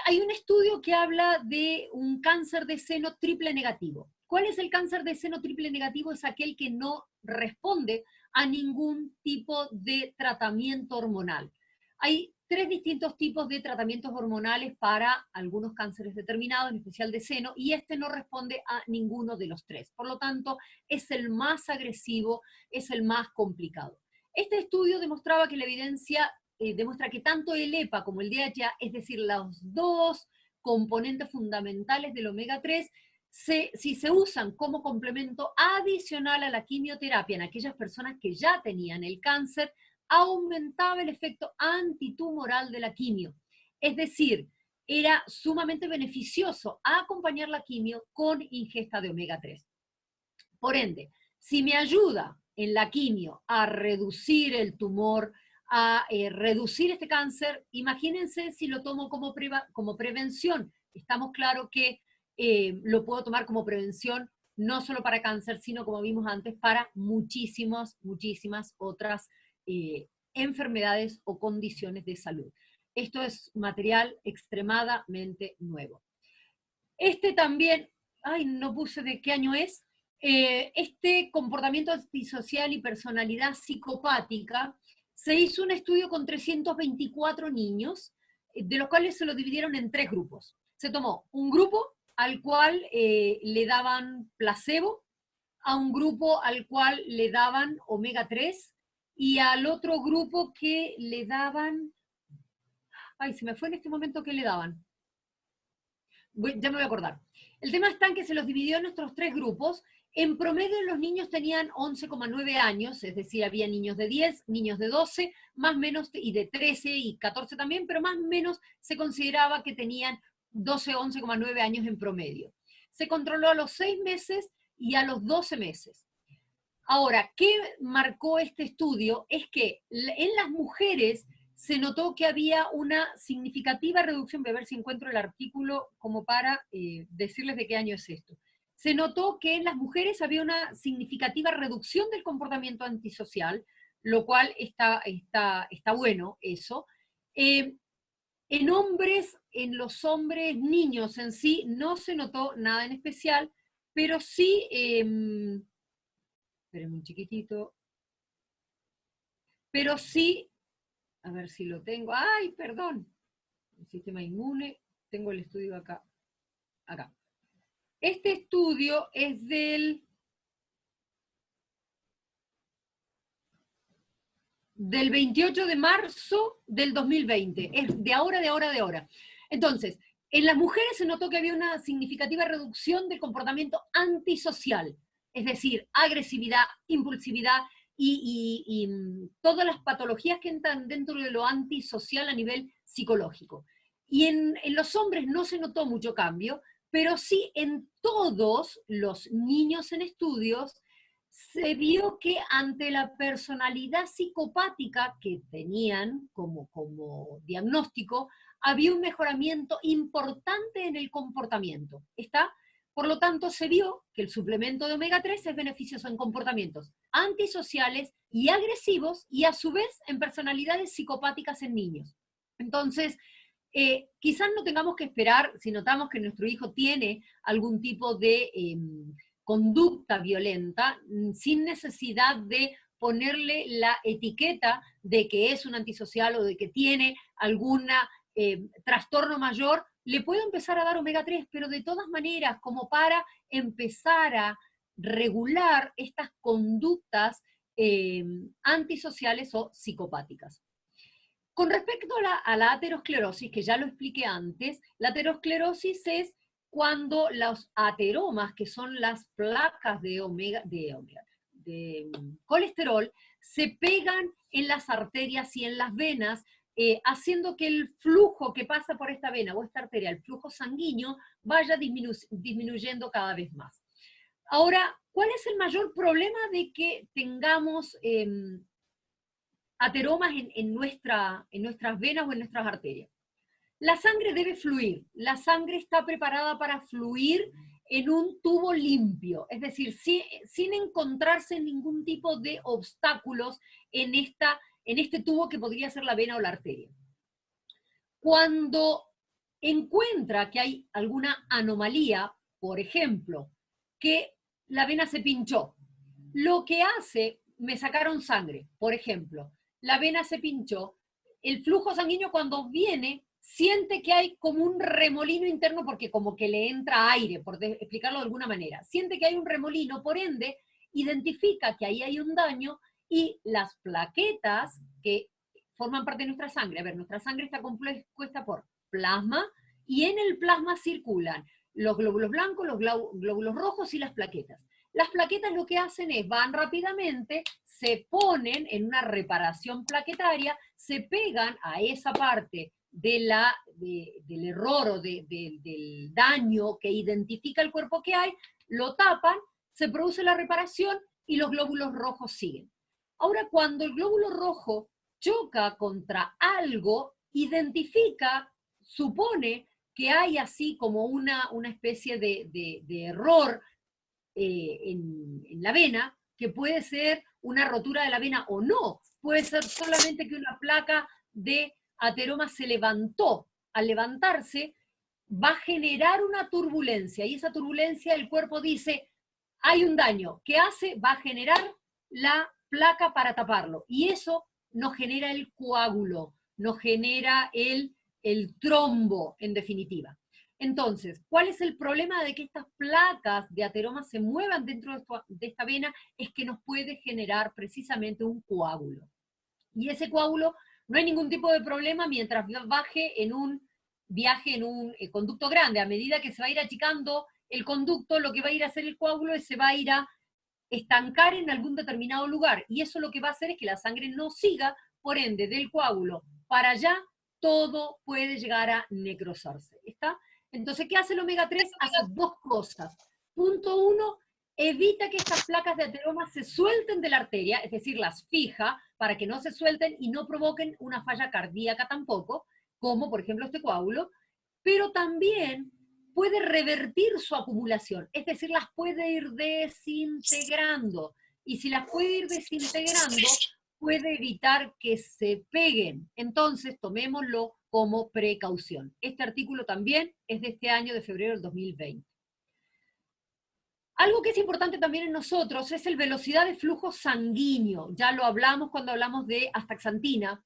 hay un estudio que habla de un cáncer de seno triple negativo. ¿Cuál es el cáncer de seno triple negativo? Es aquel que no responde a ningún tipo de tratamiento hormonal. Hay 3 distintos tipos de tratamientos hormonales para algunos cánceres determinados, en especial de seno, y no responde a ninguno de los 3. Por lo tanto, es el más agresivo, es el más complicado. Este estudio demostraba que la evidencia demuestra que tanto el EPA como el DHA, es decir, los dos componentes fundamentales del omega 3, si se usan como complemento adicional a la quimioterapia en aquellas personas que ya tenían el cáncer, aumentaba el efecto antitumoral de la quimio. Es decir, era sumamente beneficioso acompañar la quimio con ingesta de omega 3. Por ende, si me ayuda en la quimio a reducir el tumor, a reducir este cáncer, imagínense si lo tomo como prevención. Estamos claros que lo puedo tomar como prevención no solo para cáncer, sino, como vimos antes, para muchísimas otras enfermedades o condiciones de salud. Esto es material extremadamente nuevo. También, no puse de qué año es, este comportamiento antisocial y personalidad psicopática se hizo un estudio con 324 niños, de los cuales se lo dividieron en 3 grupos. Se tomó un grupo al cual le daban placebo, a un grupo al cual le daban omega 3, y al otro grupo que le daban, ay, se me fue en este momento que le daban. Ya me voy a acordar. El tema está en que se los dividió en nuestros 3 grupos. En promedio los niños tenían 11,9 años, es decir, había niños de 10, niños de 12, más o menos, y de 13 y 14 también, pero más o menos se consideraba que tenían 12, 11,9 años en promedio. Se controló a los 6 meses y a los 12 meses. Ahora, ¿qué marcó este estudio? Es que en las mujeres se notó que había una significativa reducción, voy a ver si encuentro el artículo como para decirles de qué año es esto. Se notó que en las mujeres había una significativa reducción del comportamiento antisocial, lo cual está bueno eso. En hombres, en los hombres niños en sí, no se notó nada en especial, pero sí, espérenme un chiquitito, pero sí, a ver si lo tengo, ¡ay, perdón! El sistema inmune, tengo el estudio acá. Este estudio es del 28 de marzo del 2020, es de ahora. Entonces, en las mujeres se notó que había una significativa reducción del comportamiento antisocial, es decir, agresividad, impulsividad y todas las patologías que entran dentro de lo antisocial a nivel psicológico. Y en los hombres no se notó mucho cambio, pero sí en todos los niños en estudios se vio que ante la personalidad psicopática que tenían como diagnóstico, había un mejoramiento importante en el comportamiento. ¿Está? Por lo tanto, se vio que el suplemento de omega 3 es beneficioso en comportamientos antisociales y agresivos, y a su vez en personalidades psicopáticas en niños. Entonces, quizás no tengamos que esperar, si notamos que nuestro hijo tiene algún tipo de conducta violenta, sin necesidad de ponerle la etiqueta de que es un antisocial o de que tiene algún trastorno mayor, le puedo empezar a dar omega 3, pero de todas maneras, como para empezar a regular estas conductas antisociales o psicopáticas. Con respecto a la aterosclerosis, que ya lo expliqué antes, la aterosclerosis es cuando los ateromas, que son las placas de colesterol, se pegan en las arterias y en las venas, haciendo que el flujo que pasa por esta vena o esta arteria, el flujo sanguíneo, vaya disminuyendo cada vez más. Ahora, ¿cuál es el mayor problema de que tengamos ateromas en nuestras venas o en nuestras arterias? La sangre debe fluir, la sangre está preparada para fluir en un tubo limpio, es decir, sin encontrarse ningún tipo de obstáculos en este tubo que podría ser la vena o la arteria. Cuando encuentra que hay alguna anomalía, por ejemplo, que la vena se pinchó, lo que hace, me sacaron sangre, por ejemplo, la vena se pinchó, el flujo sanguíneo cuando viene siente que hay como un remolino interno, porque como que le entra aire, por explicarlo de alguna manera, siente que hay un remolino, por ende, identifica que ahí hay un daño, y las plaquetas que forman parte de nuestra sangre, a ver, nuestra sangre está compuesta por plasma, y en el plasma circulan los glóbulos blancos, los glóbulos rojos y las plaquetas. Las plaquetas lo que hacen es, van rápidamente, se ponen en una reparación plaquetaria, se pegan a esa parte del error o del daño que identifica el cuerpo que hay, lo tapan, se produce la reparación y los glóbulos rojos siguen. Ahora, cuando el glóbulo rojo choca contra algo, identifica, supone que hay así como una especie de error en la vena, que puede ser una rotura de la vena o no, puede ser solamente que una placa de ateroma se levantó. Al levantarse va a generar una turbulencia, y esa turbulencia el cuerpo dice, hay un daño. ¿Qué hace? Va a generar la placa para taparlo, y eso no genera el coágulo, no genera el trombo, en definitiva. Entonces, ¿cuál es el problema de que estas placas de ateroma se muevan dentro de esta vena? Es que nos puede generar precisamente un coágulo. Y ese coágulo no hay ningún tipo de problema mientras viaje en un conducto grande. A medida que se va a ir achicando el conducto, lo que va a ir a hacer el coágulo es se va a ir a estancar en algún determinado lugar. Y eso lo que va a hacer es que la sangre no siga, por ende, del coágulo para allá, todo puede llegar a necrosarse. ¿Está? Entonces, ¿qué hace el omega 3? Hace dos cosas. Punto 1, evita que estas placas de ateroma se suelten de la arteria, es decir, las fija para que no se suelten y no provoquen una falla cardíaca tampoco, como por ejemplo este coágulo, pero también puede revertir su acumulación, es decir, las puede ir desintegrando. Y si las puede ir desintegrando, puede evitar que se peguen. Entonces, tomémoslo como precaución. Este artículo también es de este año, de febrero del 2020. Algo que es importante también en nosotros es el velocidad de flujo sanguíneo. Ya lo hablamos cuando hablamos de astaxantina,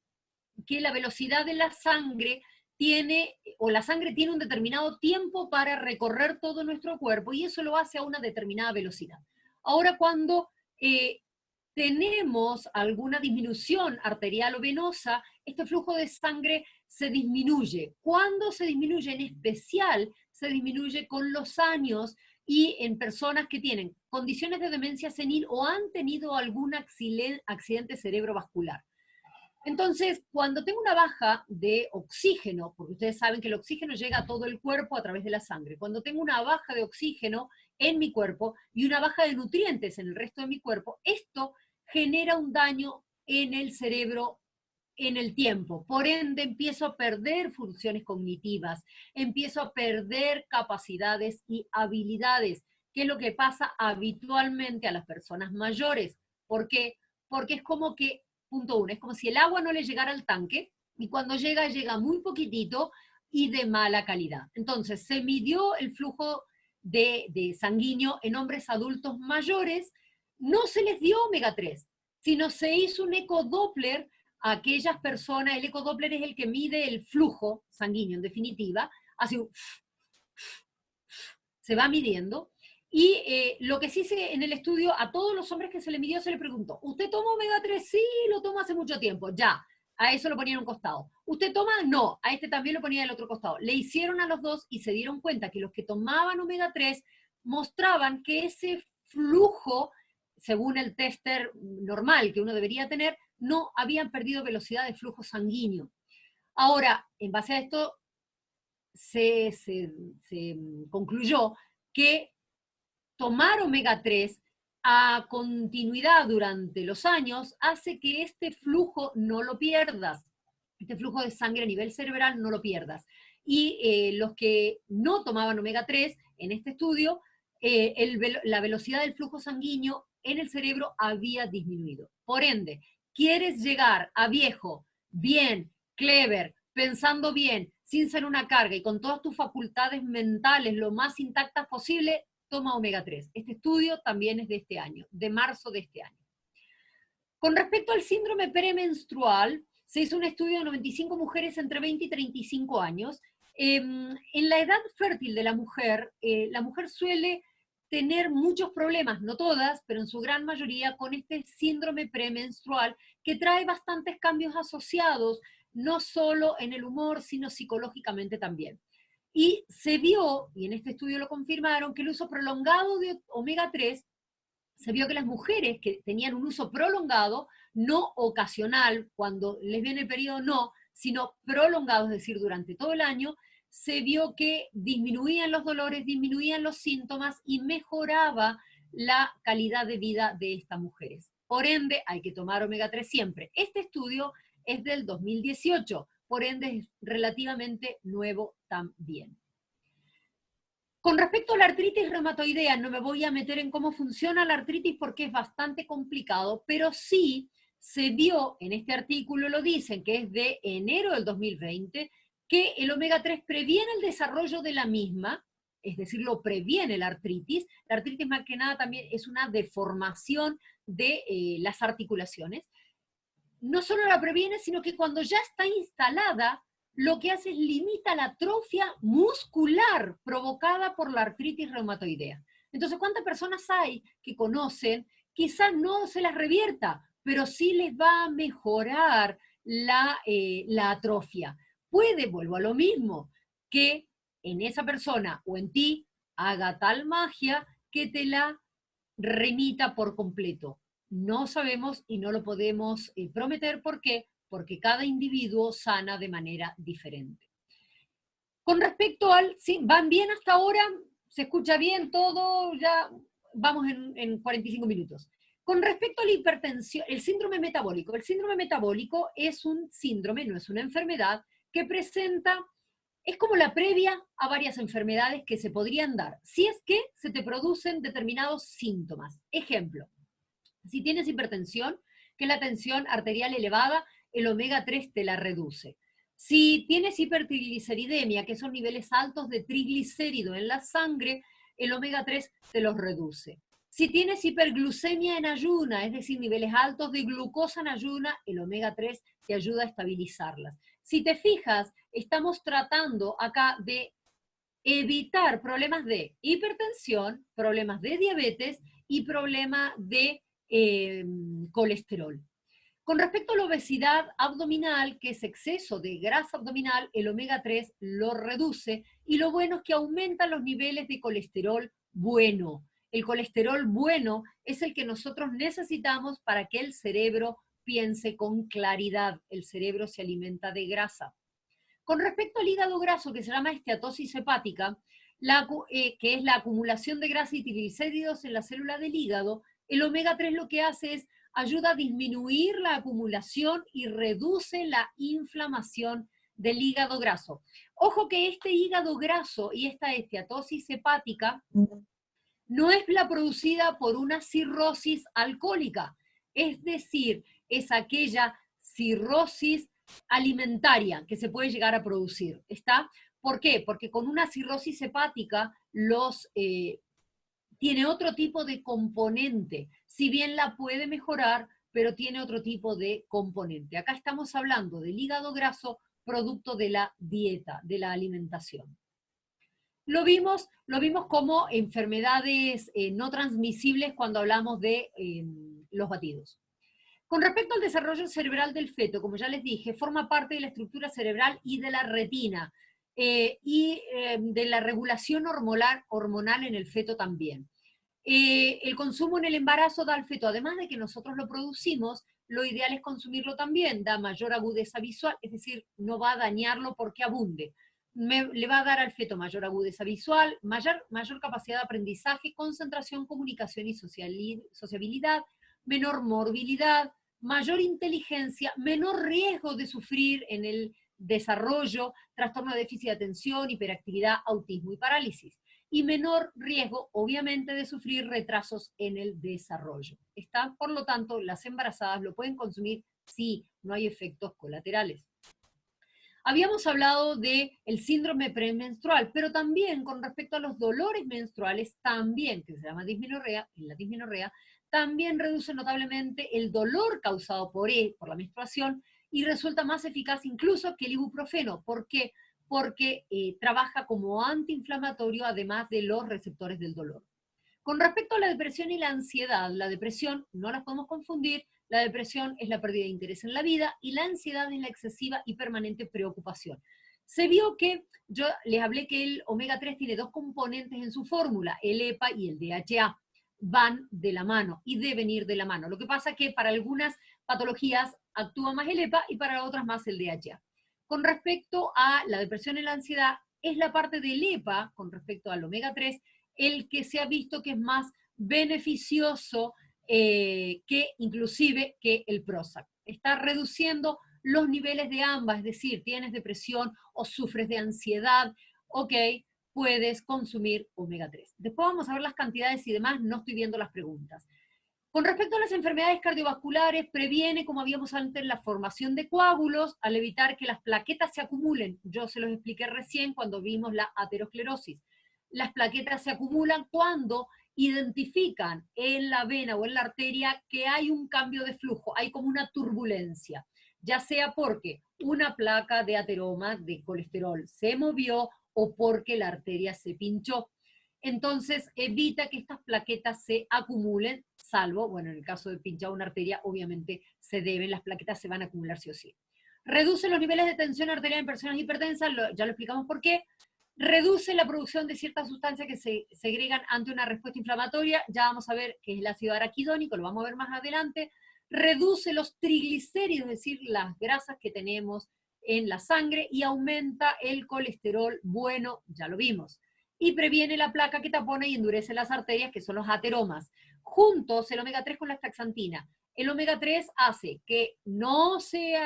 que la velocidad de la sangre tiene un determinado tiempo para recorrer todo nuestro cuerpo, y eso lo hace a una determinada velocidad. Ahora, cuando tenemos alguna disminución arterial o venosa, este flujo de sangre se disminuye. ¿Cuándo se disminuye? En especial se disminuye con los años y en personas que tienen condiciones de demencia senil o han tenido algún accidente cerebrovascular. Entonces, cuando tengo una baja de oxígeno, porque ustedes saben que el oxígeno llega a todo el cuerpo a través de la sangre, cuando tengo una baja de oxígeno en mi cuerpo y una baja de nutrientes en el resto de mi cuerpo, esto genera un daño en el cerebro en el tiempo. Por ende, empiezo a perder funciones cognitivas, empiezo a perder capacidades y habilidades, que es lo que pasa habitualmente a las personas mayores. ¿Por qué? Porque es como que, punto 1, es como si el agua no le llegara al tanque, y cuando llega, llega muy poquitito y de mala calidad. Entonces, se midió el flujo de sanguíneo en hombres adultos mayores, no se les dio omega 3, sino se hizo un ecodoppler a aquellas personas. El ecodoppler es el que mide el flujo sanguíneo, en definitiva, así se va midiendo. Y lo que sí se en el estudio, a todos los hombres que se le midió se le preguntó, ¿usted toma omega 3? Sí, lo tomo hace mucho tiempo, ya. A eso lo ponían a un costado. ¿Usted toma? No, a este también lo ponía al otro costado. Le hicieron a los dos y se dieron cuenta que los que tomaban omega 3 mostraban que ese flujo, según el tester normal que uno debería tener, no habían perdido velocidad de flujo sanguíneo. Ahora, en base a esto, se concluyó que tomar omega 3 a continuidad durante los años hace que este flujo no lo pierdas, este flujo de sangre a nivel cerebral no lo pierdas. Y los que no tomaban omega 3 en este estudio, la velocidad del flujo sanguíneo en el cerebro había disminuido. Por ende, ¿quieres llegar a viejo, bien, clever, pensando bien, sin ser una carga y con todas tus facultades mentales lo más intactas posible? Toma omega 3. Este estudio también es de este año, de marzo de este año. Con respecto al síndrome premenstrual, se hizo un estudio de 95 mujeres entre 20 y 35 años. En la edad fértil de la mujer suele tener muchos problemas, no todas, pero en su gran mayoría, con este síndrome premenstrual, que trae bastantes cambios asociados, no solo en el humor, sino psicológicamente también. Y se vio, y en este estudio lo confirmaron, que el uso prolongado de omega 3, se vio que las mujeres que tenían un uso prolongado, no ocasional, cuando les viene el periodo no, sino prolongado, es decir, durante todo el año, se vio que disminuían los dolores, disminuían los síntomas y mejoraba la calidad de vida de estas mujeres. Por ende, hay que tomar omega 3 siempre. Este estudio es del 2018, por ende es relativamente nuevo también. Con respecto a la artritis reumatoidea, no me voy a meter en cómo funciona la artritis porque es bastante complicado, pero sí se vio, en este artículo lo dicen, que es de enero del 2020, que el omega 3 previene el desarrollo de la misma, es decir, lo previene la artritis. La artritis más que nada también es una deformación de las articulaciones. no solo la previene, sino que cuando ya está instalada, lo que hace es limita la atrofia muscular provocada por la artritis reumatoidea. Entonces, ¿cuántas personas hay que conocen? Quizás no se las revierta, pero sí les va a mejorar la atrofia. Puede, vuelvo a lo mismo, que en esa persona o en ti haga tal magia que te la remita por completo. No sabemos y no lo podemos prometer. ¿Por qué? Porque cada individuo sana de manera diferente. Con respecto al, ¿sí? ¿Van bien hasta ahora? ¿Se escucha bien todo? Ya vamos en 45 minutos. Con respecto a la hipertensión, el síndrome metabólico es un síndrome, no es una enfermedad, que presenta, es como la previa a varias enfermedades que se podrían dar, si es que se te producen determinados síntomas. Ejemplo, si tienes hipertensión, que es la tensión arterial elevada, el omega 3 te la reduce. Si tienes hipertrigliceridemia, que son niveles altos de triglicérido en la sangre, el omega 3 te los reduce. Si tienes hiperglucemia en ayuna, es decir, niveles altos de glucosa en ayuna, el omega 3 te ayuda a estabilizarlas. Si te fijas, estamos tratando acá de evitar problemas de hipertensión, problemas de diabetes y problemas de colesterol. Con respecto a la obesidad abdominal, que es exceso de grasa abdominal, el omega 3 lo reduce y lo bueno es que aumenta los niveles de colesterol bueno. El colesterol bueno es el que nosotros necesitamos para que el cerebro piense con claridad. El cerebro se alimenta de grasa. Con respecto al hígado graso, que se llama esteatosis hepática, que es la acumulación de grasa y triglicéridos en la célula del hígado, el omega 3 lo que hace es ayuda a disminuir la acumulación y reduce la inflamación del hígado graso. Ojo que este hígado graso y esta esteatosis hepática no es la producida por una cirrosis alcohólica, es decir, es aquella cirrosis alimentaria que se puede llegar a producir, ¿está? ¿Por qué? Porque con una cirrosis hepática tiene otro tipo de componente, si bien la puede mejorar, pero tiene otro tipo de componente. Acá estamos hablando del hígado graso producto de la dieta, de la alimentación. Lo vimos como enfermedades no transmisibles cuando hablamos de los batidos. Con respecto al desarrollo cerebral del feto, como ya les dije, forma parte de la estructura cerebral y de la retina, de la regulación hormonal en el feto también. El consumo en el embarazo da al feto, además de que nosotros lo producimos, lo ideal es consumirlo también, da mayor agudeza visual, es decir, no va a dañarlo porque abunde. Le va a dar al feto mayor agudeza visual, mayor capacidad de aprendizaje, concentración, comunicación y sociabilidad, menor morbilidad, mayor inteligencia, menor riesgo de sufrir en el desarrollo, trastorno de déficit de atención, hiperactividad, autismo y parálisis. Y menor riesgo, obviamente, de sufrir retrasos en el desarrollo. Por lo tanto, las embarazadas lo pueden consumir si no hay efectos colaterales. Habíamos hablado del síndrome premenstrual, pero también con respecto a los dolores menstruales, también, que se llama dismenorrea, la dismenorrea, también reduce notablemente el dolor causado por la menstruación y resulta más eficaz incluso que el ibuprofeno. ¿Por qué? Porque trabaja como antiinflamatorio además de los receptores del dolor. Con respecto a la depresión y la ansiedad, la depresión no las podemos confundir, la depresión es la pérdida de interés en la vida y la ansiedad es la excesiva y permanente preocupación. Se vio que, yo les hablé que el omega 3 tiene dos componentes en su fórmula, el EPA y el DHA, van de la mano y deben ir de la mano. Lo que pasa es que para algunas patologías actúa más el EPA y para otras más el DHA. Con respecto a la depresión y la ansiedad, es la parte del EPA, con respecto al omega 3, el que se ha visto que es más beneficioso que inclusive que el Prozac. Está reduciendo los niveles de ambas, es decir, tienes depresión o sufres de ansiedad, ok, puedes consumir omega 3. Después vamos a ver las cantidades y demás, no estoy viendo las preguntas. Con respecto a las enfermedades cardiovasculares, previene, como habíamos antes, la formación de coágulos al evitar que las plaquetas se acumulen. Yo se los expliqué recién cuando vimos la aterosclerosis. Las plaquetas se acumulan cuando identifican en la vena o en la arteria que hay un cambio de flujo, hay como una turbulencia, ya sea porque una placa de ateroma de colesterol se movió o porque la arteria se pinchó. Entonces evita que estas plaquetas se acumulen, salvo, bueno, en el caso de pinchar una arteria, obviamente las plaquetas se van a acumular sí o sí. Reduce los niveles de tensión arterial en personas hipertensas, ya lo explicamos por qué. Reduce la producción de ciertas sustancias que se segregan ante una respuesta inflamatoria, ya vamos a ver que es el ácido araquidónico, lo vamos a ver más adelante. Reduce los triglicéridos, es decir, las grasas que tenemos en la sangre, y aumenta el colesterol bueno, ya lo vimos. Y previene la placa que tapona y endurece las arterias, que son los ateromas. Juntos, el omega 3 con la astaxantina. El omega 3 hace que no se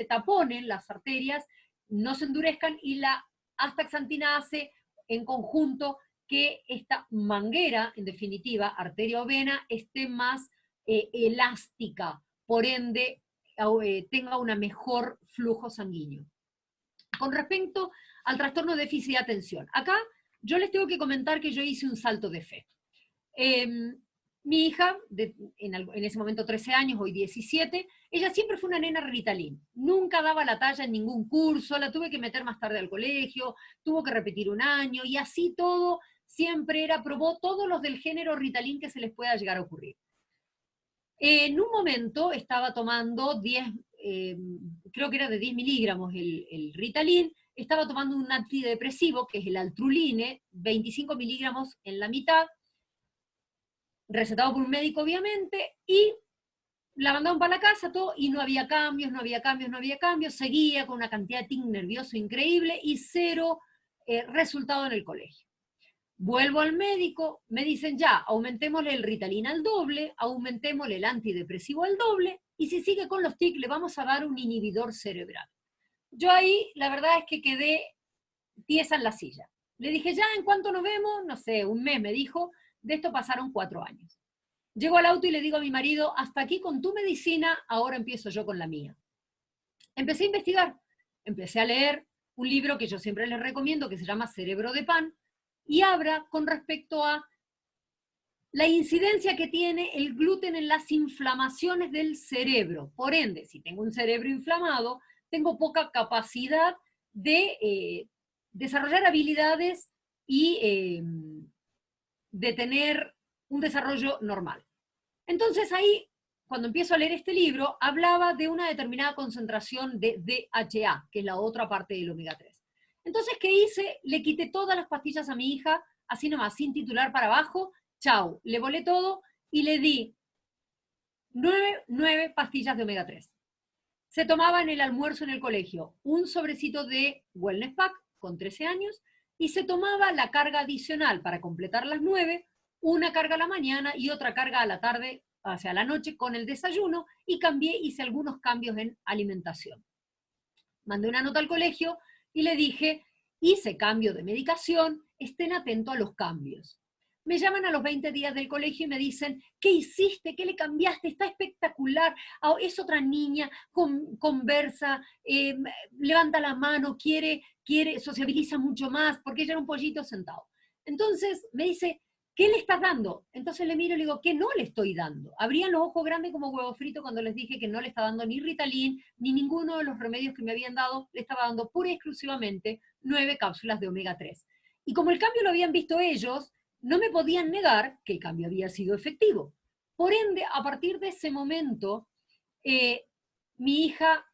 taponen las arterias, no se endurezcan, y la astaxantina hace en conjunto que esta manguera, en definitiva, arteria o vena, esté más elástica, por ende tenga un mejor flujo sanguíneo. Con respecto al trastorno de déficit de atención, acá yo les tengo que comentar que yo hice un salto de fe. Mi hija, en ese momento 13 años, hoy 17, ella siempre fue una nena Ritalin. Nunca daba la talla en ningún curso, la tuve que meter más tarde al colegio, tuvo que repetir un año, y así todo, siempre probó todos los del género Ritalin que se les pueda llegar a ocurrir. En un momento estaba tomando 10, creo que era de 10 miligramos el Ritalin, estaba tomando un antidepresivo, que es el Altruline, 25 miligramos en la mitad, recetado por un médico obviamente, y la mandaron para la casa todo, y no había cambios, seguía con una cantidad de tic nervioso increíble y cero resultado en el colegio. Vuelvo al médico, me dicen ya, aumentémosle el Ritalin al doble, aumentémosle el antidepresivo al doble, y si sigue con los tics le vamos a dar un inhibidor cerebral. Yo ahí, la verdad es que quedé tiesa en la silla. Le dije, ya, ¿en cuánto nos vemos? No sé, un mes, me dijo. De esto pasaron 4 años. Llego al auto y le digo a mi marido, hasta aquí con tu medicina, ahora empiezo yo con la mía. Empecé a investigar, empecé a leer un libro que yo siempre les recomiendo, que se llama Cerebro de Pan, y habla con respecto a la incidencia que tiene el gluten en las inflamaciones del cerebro. Por ende, si tengo un cerebro inflamado, tengo poca capacidad de desarrollar habilidades y de tener un desarrollo normal. Entonces ahí, cuando empiezo a leer este libro, hablaba de una determinada concentración de DHA, que es la otra parte del omega 3. Entonces, ¿qué hice? Le quité todas las pastillas a mi hija, así nomás, sin titular para abajo, chau, le volé todo y le di 9 pastillas de omega 3. Se tomaba en el almuerzo en el colegio un sobrecito de Wellness Pack con 13 años, y se tomaba la carga adicional para completar las 9, una carga a la mañana y otra carga a la tarde, hacia la noche, con el desayuno, y hice algunos cambios en alimentación. Mandé una nota al colegio y le dije, hice cambio de medicación, estén atentos a los cambios. Me llaman a los 20 días del colegio y me dicen, ¿qué hiciste? ¿Qué le cambiaste? Está espectacular. Es otra niña, conversa, levanta la mano, quiere, sociabiliza mucho más, porque ella era un pollito sentado. Entonces me dice, ¿qué le estás dando? Entonces le miro y le digo, ¿qué no le estoy dando? Abrían los ojos grandes como huevo frito cuando les dije que no le estaba dando ni Ritalin, ni ninguno de los remedios que me habían dado, le estaba dando pura y exclusivamente 9 cápsulas de omega 3. Y como el cambio lo habían visto ellos, no me podían negar que el cambio había sido efectivo. Por ende, a partir de ese momento, mi hija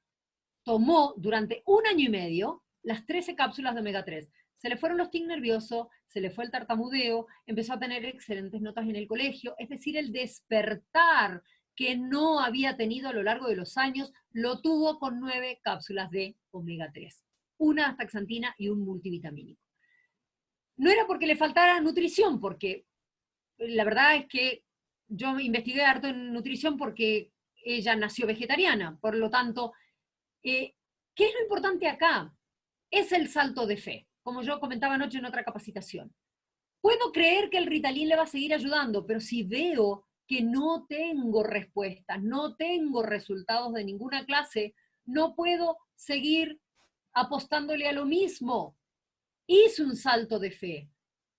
tomó durante 1 año y medio las 13 cápsulas de omega 3. Se le fueron los tics nerviosos, se le fue el tartamudeo, empezó a tener excelentes notas en el colegio, es decir, el despertar que no había tenido a lo largo de los años, lo tuvo con 9 cápsulas de omega 3. Una astaxantina y un multivitamínico. No era porque le faltara nutrición, porque la verdad es que yo investigué harto en nutrición porque ella nació vegetariana, por lo tanto, ¿qué es lo importante acá? Es el salto de fe, como yo comentaba anoche en otra capacitación. Puedo creer que el Ritalin le va a seguir ayudando, pero si veo que no tengo respuestas, no tengo resultados de ninguna clase, no puedo seguir apostándole a lo mismo. Hice un salto de fe,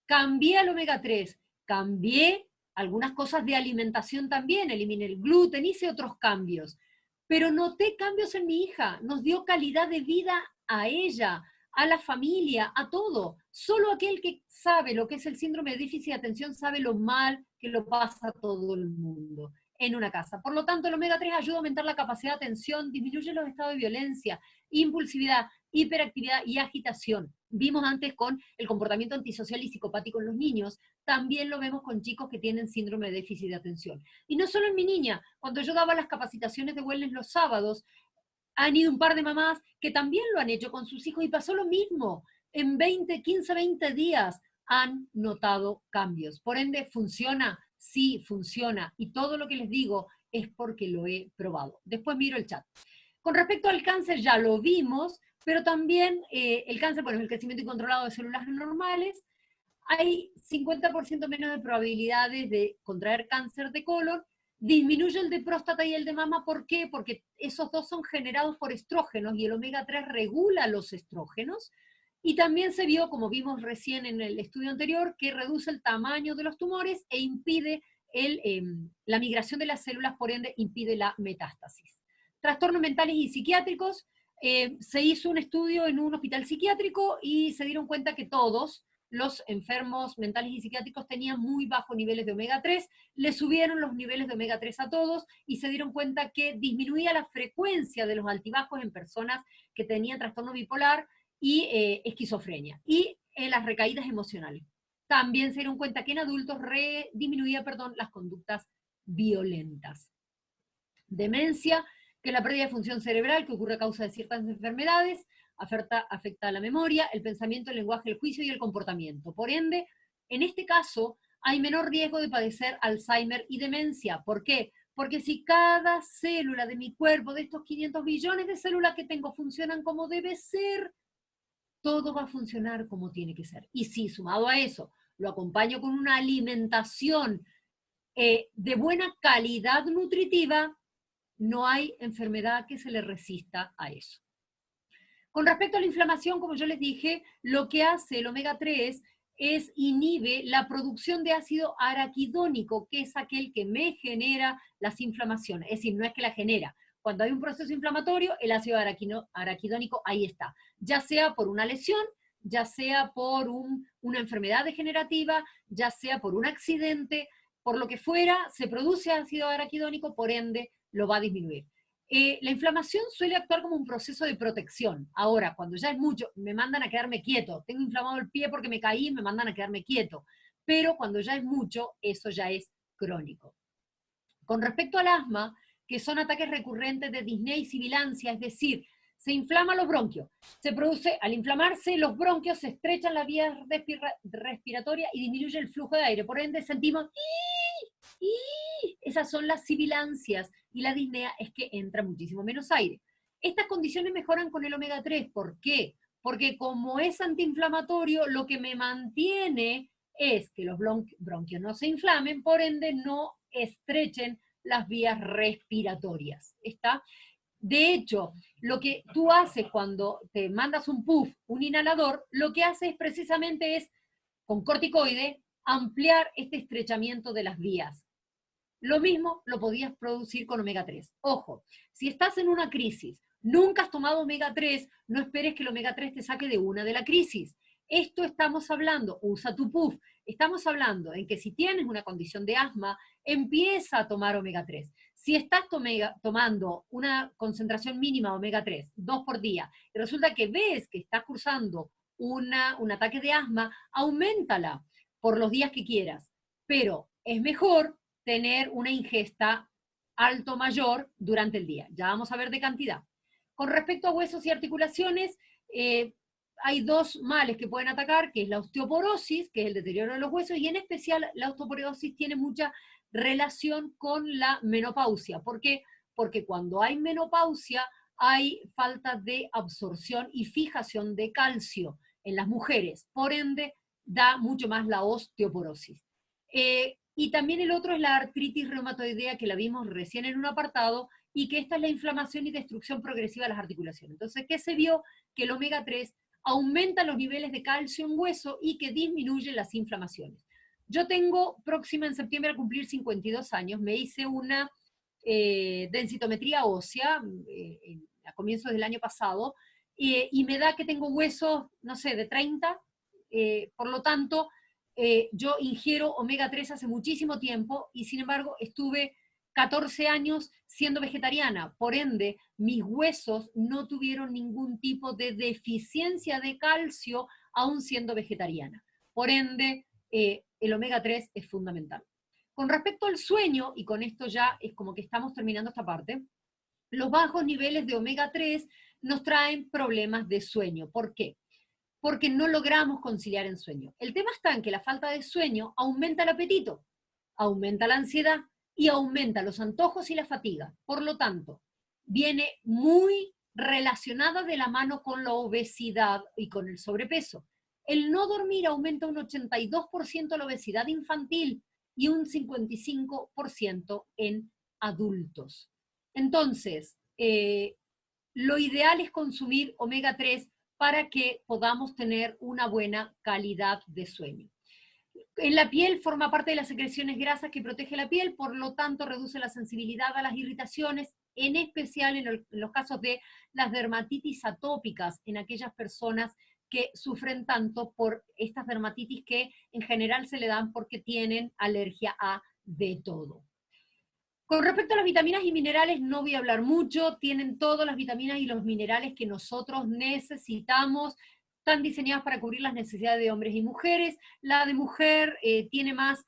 cambié al omega 3, cambié algunas cosas de alimentación también, eliminé el gluten, hice otros cambios, pero noté cambios en mi hija, nos dio calidad de vida a ella, a la familia, a todo. Solo aquel que sabe lo que es el síndrome de déficit de atención sabe lo mal que lo pasa todo el mundo en una casa. Por lo tanto, el omega 3 ayuda a aumentar la capacidad de atención, disminuye los estados de violencia, impulsividad, hiperactividad y agitación. Vimos antes con el comportamiento antisocial y psicopático en los niños, también lo vemos con chicos que tienen síndrome de déficit de atención. Y no solo en mi niña, cuando yo daba las capacitaciones de wellness los sábados, han ido un par de mamás que también lo han hecho con sus hijos y pasó lo mismo. En 15, 20 días han notado cambios. Por ende, ¿funciona? Sí, funciona. Y todo lo que les digo es porque lo he probado. Después miro el chat. Con respecto al cáncer ya lo vimos, pero también el cáncer, bueno, es el crecimiento incontrolado de células normales. Hay 50% menos de probabilidades de contraer cáncer de colon. Disminuye el de próstata y el de mama, ¿por qué? Porque esos dos son generados por estrógenos y el omega 3 regula los estrógenos. Y también se vio, como vimos recién en el estudio anterior, que reduce el tamaño de los tumores e impide la migración de las células, por ende impide la metástasis. Trastornos mentales y psiquiátricos, se hizo un estudio en un hospital psiquiátrico y se dieron cuenta que todos los enfermos mentales y psiquiátricos tenían muy bajos niveles de omega 3, le subieron los niveles de omega 3 a todos y se dieron cuenta que disminuía la frecuencia de los altibajos en personas que tenían trastorno bipolar y esquizofrenia, y las recaídas emocionales. También se dieron cuenta que en adultos disminuía las conductas violentas. Demencia, que es la pérdida de función cerebral que ocurre a causa de ciertas enfermedades, afecta a la memoria, el pensamiento, el lenguaje, el juicio y el comportamiento. Por ende, en este caso, hay menor riesgo de padecer Alzheimer y demencia. ¿Por qué? Porque si cada célula de mi cuerpo, de estos 500 billones de células que tengo, funcionan como debe ser, todo va a funcionar como tiene que ser. Y si sumado a eso, lo acompaño con una alimentación de buena calidad nutritiva, no hay enfermedad que se le resista a eso. Con respecto a la inflamación, como yo les dije, lo que hace el omega 3 es inhibe la producción de ácido araquidónico, que es aquel que me genera las inflamaciones. Es decir, no es que la genera. Cuando hay un proceso inflamatorio, el ácido araquidónico ahí está. Ya sea por una lesión, ya sea por una enfermedad degenerativa, ya sea por un accidente, por lo que fuera, se produce ácido araquidónico, por ende, lo va a disminuir. La inflamación suele actuar como un proceso de protección. Ahora, cuando ya es mucho, me mandan a quedarme quieto. Tengo inflamado el pie porque me caí, me mandan a quedarme quieto. Pero cuando ya es mucho, eso ya es crónico. Con respecto al asma, que son ataques recurrentes de disnea y sibilancia, es decir, se inflaman los bronquios. Se produce, al inflamarse los bronquios, se estrechan las vías respiratorias y disminuye el flujo de aire. Por ende, sentimos esas son las sibilancias, y la disnea es que entra muchísimo menos aire. Estas condiciones mejoran con el omega 3. ¿Por qué? Porque como es antiinflamatorio, lo que me mantiene es que los bronquios no se inflamen, por ende no estrechen las vías respiratorias. ¿Está? De hecho, lo que tú haces cuando te mandas un puff, un inhalador, lo que haces precisamente es, con corticoide, ampliar este estrechamiento de las vías. Lo mismo lo podías producir con omega 3. Ojo, si estás en una crisis, nunca has tomado omega 3, no esperes que el omega 3 te saque de una de la crisis. Esto estamos hablando, usa tu puff, estamos hablando en que si tienes una condición de asma, empieza a tomar omega 3. Si estás tomando una concentración mínima de omega 3, 2 por día, y resulta que ves que estás cursando un ataque de asma, auméntala por los días que quieras. Pero es mejor tener una ingesta alto mayor durante el día. Ya vamos a ver de cantidad. Con respecto a huesos y articulaciones, hay dos males que pueden atacar, que es la osteoporosis, que es el deterioro de los huesos, y en especial la osteoporosis tiene mucha relación con la menopausia. ¿Por qué? Porque cuando hay menopausia hay falta de absorción y fijación de calcio en las mujeres. Por ende, da mucho más la osteoporosis. Y también el otro es la artritis reumatoidea, que la vimos recién en un apartado, y que esta es la inflamación y destrucción progresiva de las articulaciones. Entonces, ¿qué se vio? Que el omega 3 aumenta los niveles de calcio en hueso y que disminuye las inflamaciones. Yo tengo próxima en septiembre a cumplir 52 años, me hice una densitometría ósea a comienzos del año pasado, y me da que tengo huesos, no sé, de 30, por lo tanto, yo ingiero omega 3 hace muchísimo tiempo, y sin embargo estuve 14 años siendo vegetariana, por ende, mis huesos no tuvieron ningún tipo de deficiencia de calcio aún siendo vegetariana. Por ende, el omega 3 es fundamental. Con respecto al sueño, y con esto ya es como que estamos terminando esta parte, los bajos niveles de omega 3 nos traen problemas de sueño. ¿Por qué? Porque no logramos conciliar el sueño. El tema está en que la falta de sueño aumenta el apetito, aumenta la ansiedad y aumenta los antojos y la fatiga. Por lo tanto, viene muy relacionada de la mano con la obesidad y con el sobrepeso. El no dormir aumenta un 82% la obesidad infantil y un 55% en adultos. Entonces, lo ideal es consumir omega 3 para que podamos tener una buena calidad de sueño. En la piel forma parte de las secreciones grasas que protege la piel, por lo tanto reduce la sensibilidad a las irritaciones, en especial en los casos de las dermatitis atópicas, en aquellas personas que sufren tanto por estas dermatitis que en general se le dan porque tienen alergia a de todo. Con respecto a las vitaminas y minerales no voy a hablar mucho, tienen todas las vitaminas y los minerales que nosotros necesitamos, están diseñadas para cubrir las necesidades de hombres y mujeres. La de mujer tiene más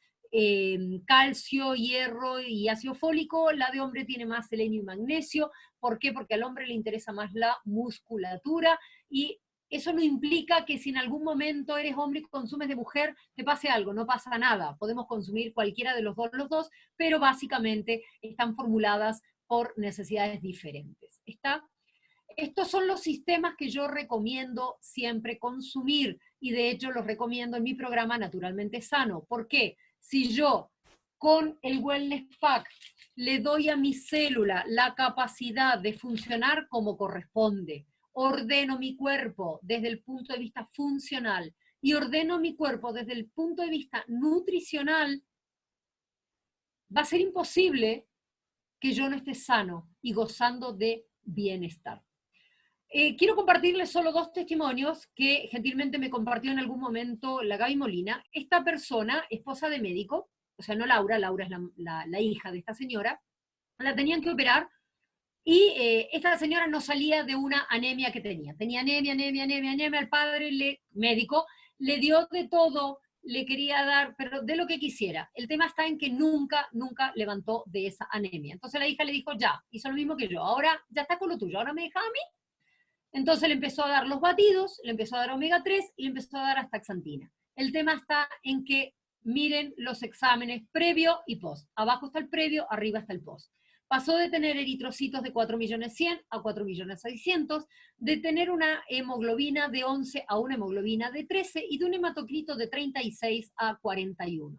calcio, hierro y ácido fólico, la de hombre tiene más selenio y magnesio. ¿Por qué? Porque al hombre le interesa más la musculatura, y eso no implica que si en algún momento eres hombre y consumes de mujer, te pase algo, no pasa nada. Podemos consumir cualquiera de los dos, pero básicamente están formuladas por necesidades diferentes. ¿Está? Estos son los sistemas que yo recomiendo siempre consumir, y de hecho los recomiendo en mi programa Naturalmente Sano. ¿Por qué? Si yo con el Wellness Pack le doy a mi célula la capacidad de funcionar como corresponde, ordeno mi cuerpo desde el punto de vista funcional y ordeno mi cuerpo desde el punto de vista nutricional, va a ser imposible que yo no esté sano y gozando de bienestar. Quiero compartirles solo 2 testimonios que gentilmente me compartió en algún momento la Gaby Molina. Esta persona, esposa de médico, o sea, no Laura, Laura es la hija de esta señora, la tenían que operar, y esta señora no salía de una anemia que tenía. Tenía anemia, el padre médico le dio de todo, le quería dar, pero de lo que quisiera. El tema está en que nunca levantó de esa anemia. Entonces la hija le dijo, ya, hizo lo mismo que yo, ahora ya está con lo tuyo, ahora me deja a mí. Entonces le empezó a dar los batidos, le empezó a dar omega 3 y le empezó a dar astaxantina. El tema está en que miren los exámenes previo y post. Abajo está el previo, arriba está el post. Pasó de tener eritrocitos de 4.100.000 a 4.600.000, de tener una hemoglobina de 11 a una hemoglobina de 13 y de un hematocrito de 36 a 41.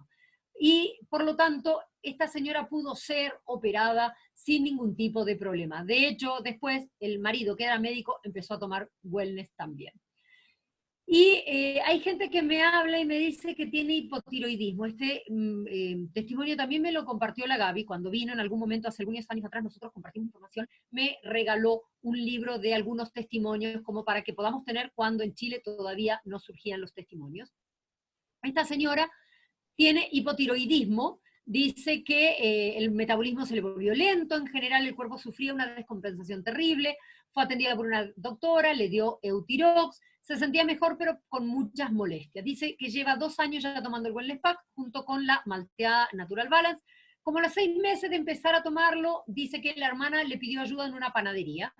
Y por lo tanto, esta señora pudo ser operada sin ningún tipo de problema. De hecho, después el marido, que era médico, empezó a tomar wellness también. Y hay gente que me habla y me dice que tiene hipotiroidismo. Este testimonio también me lo compartió la Gaby cuando vino en algún momento, hace algunos años atrás, nosotros compartimos información, me regaló un libro de algunos testimonios como para que podamos tener cuando en Chile todavía no surgían los testimonios. Esta señora tiene hipotiroidismo, dice que el metabolismo se le volvió lento, en general el cuerpo sufría una descompensación terrible, fue atendida por una doctora, le dio Eutirox, se sentía mejor pero con muchas molestias. Dice que lleva 2 años ya tomando el Wellness Pack junto con la malteada Natural Balance. Como a los 6 meses de empezar a tomarlo, dice que la hermana le pidió ayuda en una panadería.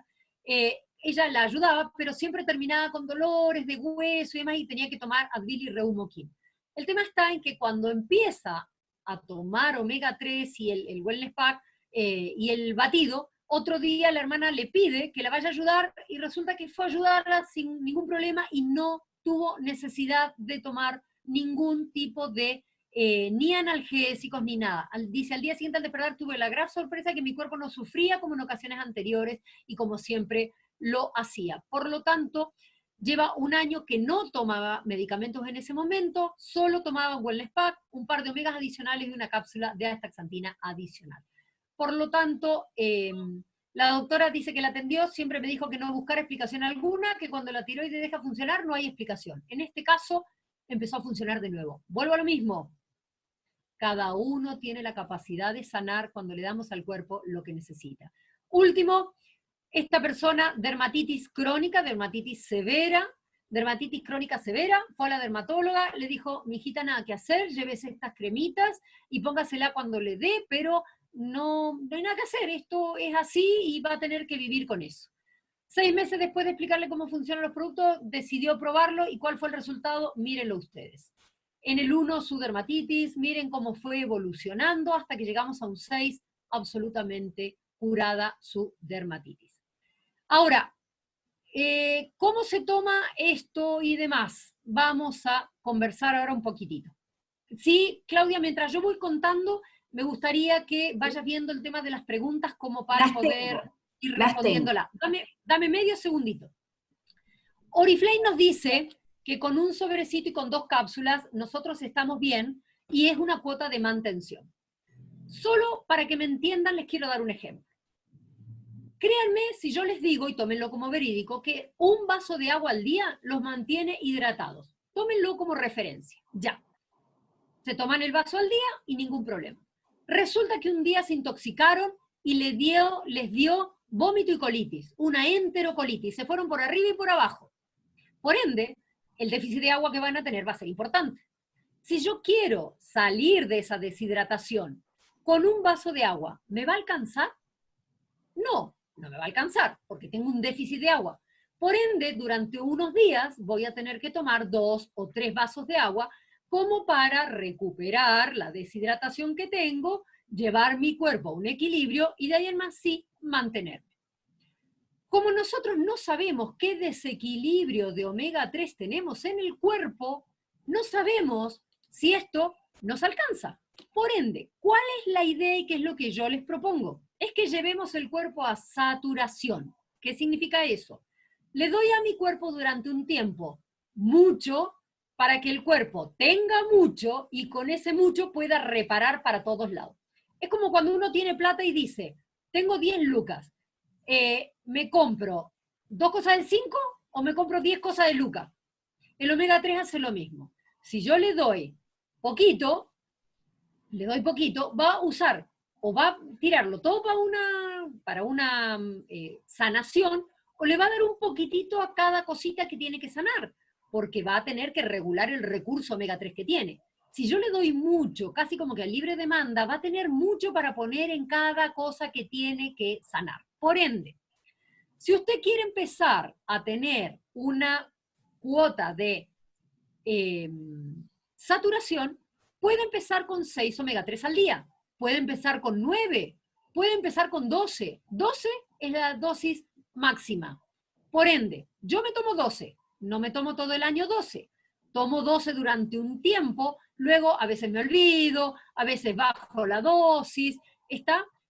Ella la ayudaba, pero siempre terminaba con dolores de hueso y demás, y tenía que tomar Advil y Reumoquin. El tema está en que cuando empieza a tomar omega 3 y el Wellness Pack y el batido, otro día la hermana le pide que la vaya a ayudar y resulta que fue a ayudarla sin ningún problema y no tuvo necesidad de tomar ningún tipo de ni analgésicos ni nada. Dice, al día siguiente al despertar tuve la gran sorpresa que mi cuerpo no sufría como en ocasiones anteriores y como siempre lo hacía. Por lo tanto, lleva un año que no tomaba medicamentos en ese momento, solo tomaba un Wellness Pack, un par de omegas adicionales y una cápsula de astaxantina adicional. Por lo tanto, la doctora dice que la atendió, siempre me dijo que no buscara explicación alguna, que cuando la tiroides deja funcionar no hay explicación. En este caso, empezó a funcionar de nuevo. Vuelvo a lo mismo. Cada uno tiene la capacidad de sanar cuando le damos al cuerpo lo que necesita. Último, esta persona, dermatitis crónica, dermatitis crónica severa, fue a la dermatóloga, le dijo, mijita, nada que hacer, llévese estas cremitas y póngasela cuando le dé, pero no hay nada que hacer, esto es así y va a tener que vivir con eso. 6 meses después de explicarle cómo funcionan los productos, decidió probarlo, y ¿cuál fue el resultado? Mírenlo ustedes. En el 1 su dermatitis, miren cómo fue evolucionando hasta que llegamos a un 6, absolutamente curada su dermatitis. Ahora, ¿cómo se toma esto y demás? Vamos a conversar ahora un poquitito. Sí, Claudia, mientras yo voy contando, me gustaría que vayas viendo el tema de las preguntas como para poder ir respondiéndola. Dame medio segundito. Oriflame nos dice que con un sobrecito y con 2 cápsulas nosotros estamos bien y es una cuota de mantención. Solo para que me entiendan les quiero dar un ejemplo. Créanme si yo les digo, y tómenlo como verídico, que un vaso de agua al día los mantiene hidratados. Tómenlo como referencia, ya. Se toman el vaso al día y ningún problema. Resulta que un día se intoxicaron y les dio vómito y colitis, una enterocolitis, se fueron por arriba y por abajo. Por ende, el déficit de agua que van a tener va a ser importante. Si yo quiero salir de esa deshidratación con un vaso de agua, ¿me va a alcanzar? No me va a alcanzar, porque tengo un déficit de agua. Por ende, durante unos días voy a tener que tomar 2 o 3 vasos de agua como para recuperar la deshidratación que tengo, llevar mi cuerpo a un equilibrio y de ahí en más sí mantenerme. Como nosotros no sabemos qué desequilibrio de omega 3 tenemos en el cuerpo, no sabemos si esto nos alcanza. Por ende, ¿cuál es la idea y qué es lo que yo les propongo? Es que llevemos el cuerpo a saturación. ¿Qué significa eso? Le doy a mi cuerpo durante un tiempo mucho para que el cuerpo tenga mucho y con ese mucho pueda reparar para todos lados. Es como cuando uno tiene plata y dice, tengo 10 lucas, ¿me compro 2 cosas de 5 o me compro 10 cosas de lucas? El omega 3 hace lo mismo. Si yo le doy poquito, va a usar o va a tirarlo todo para una sanación, o le va a dar un poquitito a cada cosita que tiene que sanar, porque va a tener que regular el recurso omega 3 que tiene. Si yo le doy mucho, casi como que a libre demanda, va a tener mucho para poner en cada cosa que tiene que sanar. Por ende, si usted quiere empezar a tener una cuota de saturación, puede empezar con 6 omega 3 al día, puede empezar con 9, puede empezar con 12. 12 es la dosis máxima. Por ende, yo me tomo 12, no me tomo todo el año 12, tomo 12 durante un tiempo, luego a veces me olvido, a veces bajo la dosis,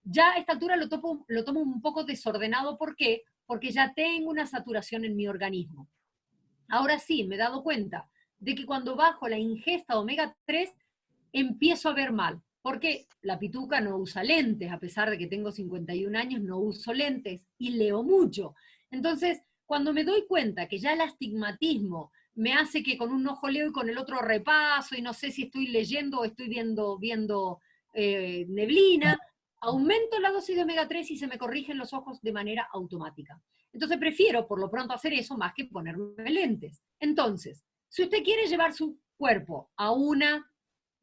ya a esta altura lo tomo un poco desordenado. ¿Por qué? Porque ya tengo una saturación en mi organismo. Ahora sí, me he dado cuenta de que cuando bajo la ingesta de omega 3, empiezo a ver mal, porque la pituca no usa lentes, a pesar de que tengo 51 años, no uso lentes y leo mucho. Entonces, cuando me doy cuenta que ya el astigmatismo me hace que con un ojo leo y con el otro repaso, y no sé si estoy leyendo o estoy viendo neblina, aumento la dosis de omega 3 y se me corrigen los ojos de manera automática. Entonces prefiero por lo pronto hacer eso más que ponerme lentes. Entonces, si usted quiere llevar su cuerpo a una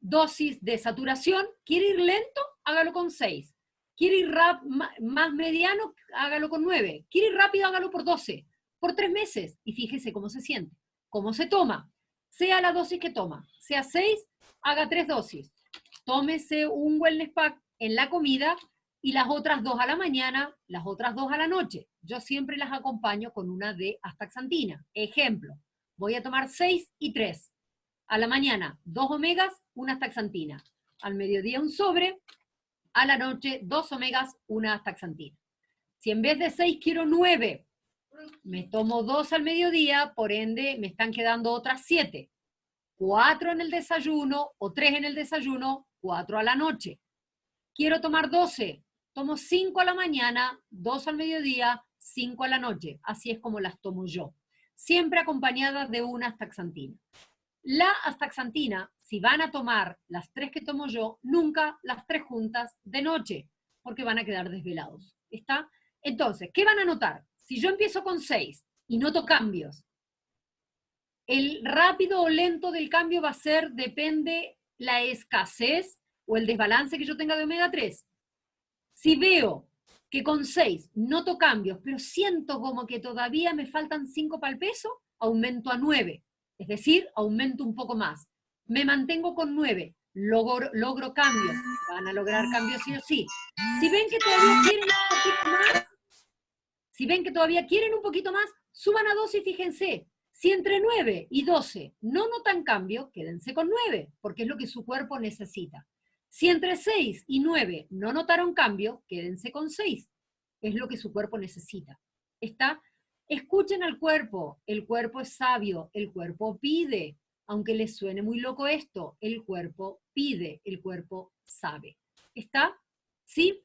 dosis de saturación, quiere ir lento, hágalo con 6. Quiere ir más mediano, hágalo con 9. Quiere ir rápido, hágalo por 12. Por 3 meses. Y fíjese cómo se siente, cómo se toma. Sea la dosis que toma, sea 6, haga 3 dosis. Tómese un Wellness Pack en la comida y las otras 2 a la mañana, las otras 2 a la noche. Yo siempre las acompaño con una de astaxantina. Ejemplo, voy a tomar 6 y 3. A la mañana, 2 omegas, una astaxantina. Al mediodía un sobre, a la noche 2 omegas, una astaxantina. Si en vez de 6 quiero 9, Me tomo 2 al mediodía, por ende me están quedando otras 7. 4 en el desayuno o 3 en el desayuno, 4 a la noche. Quiero tomar 12, tomo 5 a la mañana, 2 al mediodía, 5 a la noche. Así es como las tomo yo. Siempre acompañadas de una astaxantina. La astaxantina, si van a tomar las 3 que tomo yo, nunca las 3 juntas de noche, porque van a quedar desvelados. ¿Está? Entonces, ¿qué van a notar? Si yo empiezo con 6 y noto cambios, el rápido o lento del cambio va a ser, depende la escasez o el desbalance que yo tenga de omega 3. Si veo que con 6 noto cambios, pero siento como que todavía me faltan 5 para el peso, aumento a 9. Es decir, aumento un poco más. Me mantengo con 9, logro cambios. Van a lograr cambios sí o sí. Si ven que todavía quieren un poquito más, suban a 12 y fíjense. Si entre 9 y 12 no notan cambio, quédense con 9, porque es lo que su cuerpo necesita. Si entre 6 y 9 no notaron cambio, quédense con 6. Es lo que su cuerpo necesita. ¿Está? Escuchen al cuerpo. El cuerpo es sabio. El cuerpo pide. Aunque les suene muy loco esto, el cuerpo pide. El cuerpo sabe. ¿Está? ¿Sí?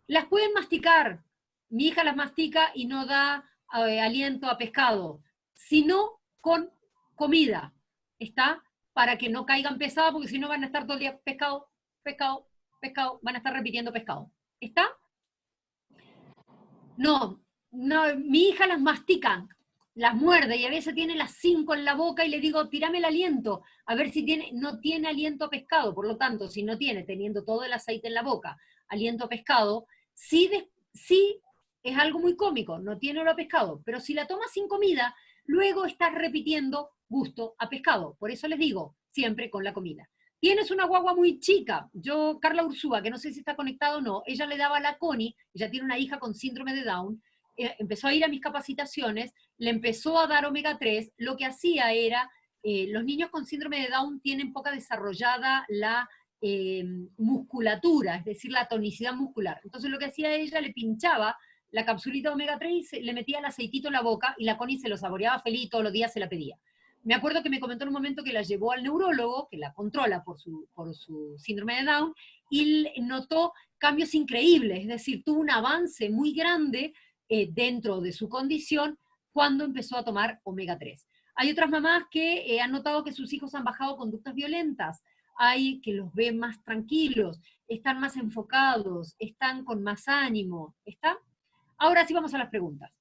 Las pueden masticar. Mi hija las mastica y no da aliento a pescado, sino con comida. ¿Está? Para que no caigan pesadas, porque si no van a estar todo el día pescado, pescado, pescado, van a estar repitiendo pescado. ¿Está? No, mi hija las mastica, las muerde y a veces tiene las 5 en la boca y le digo, tírame el aliento, a ver si no tiene aliento a pescado. Por lo tanto, si no tiene, teniendo todo el aceite en la boca, aliento a pescado, sí es algo muy cómico, no tiene olor a pescado, pero si la tomas sin comida, luego estás repitiendo gusto a pescado. Por eso les digo, siempre con la comida. Tienes una guagua muy chica. Yo, Carla Ursúa, que no sé si está conectada o no, ella le daba a la Connie, ella tiene una hija con síndrome de Down, empezó a ir a mis capacitaciones, le empezó a dar omega 3, lo que hacía era, los niños con síndrome de Down tienen poca desarrollada la musculatura, es decir, la tonicidad muscular. Entonces lo que hacía ella, le pinchaba la capsulita de omega 3 y le metía el aceitito en la boca y la Connie se lo saboreaba feliz y todos los días se la pedía. Me acuerdo que me comentó en un momento que la llevó al neurólogo, que la controla por su síndrome de Down, y notó cambios increíbles, es decir, tuvo un avance muy grande dentro de su condición cuando empezó a tomar omega 3. Hay otras mamás que han notado que sus hijos han bajado conductas violentas, hay que los ven más tranquilos, están más enfocados, están con más ánimo, ¿está? Ahora sí vamos a las preguntas.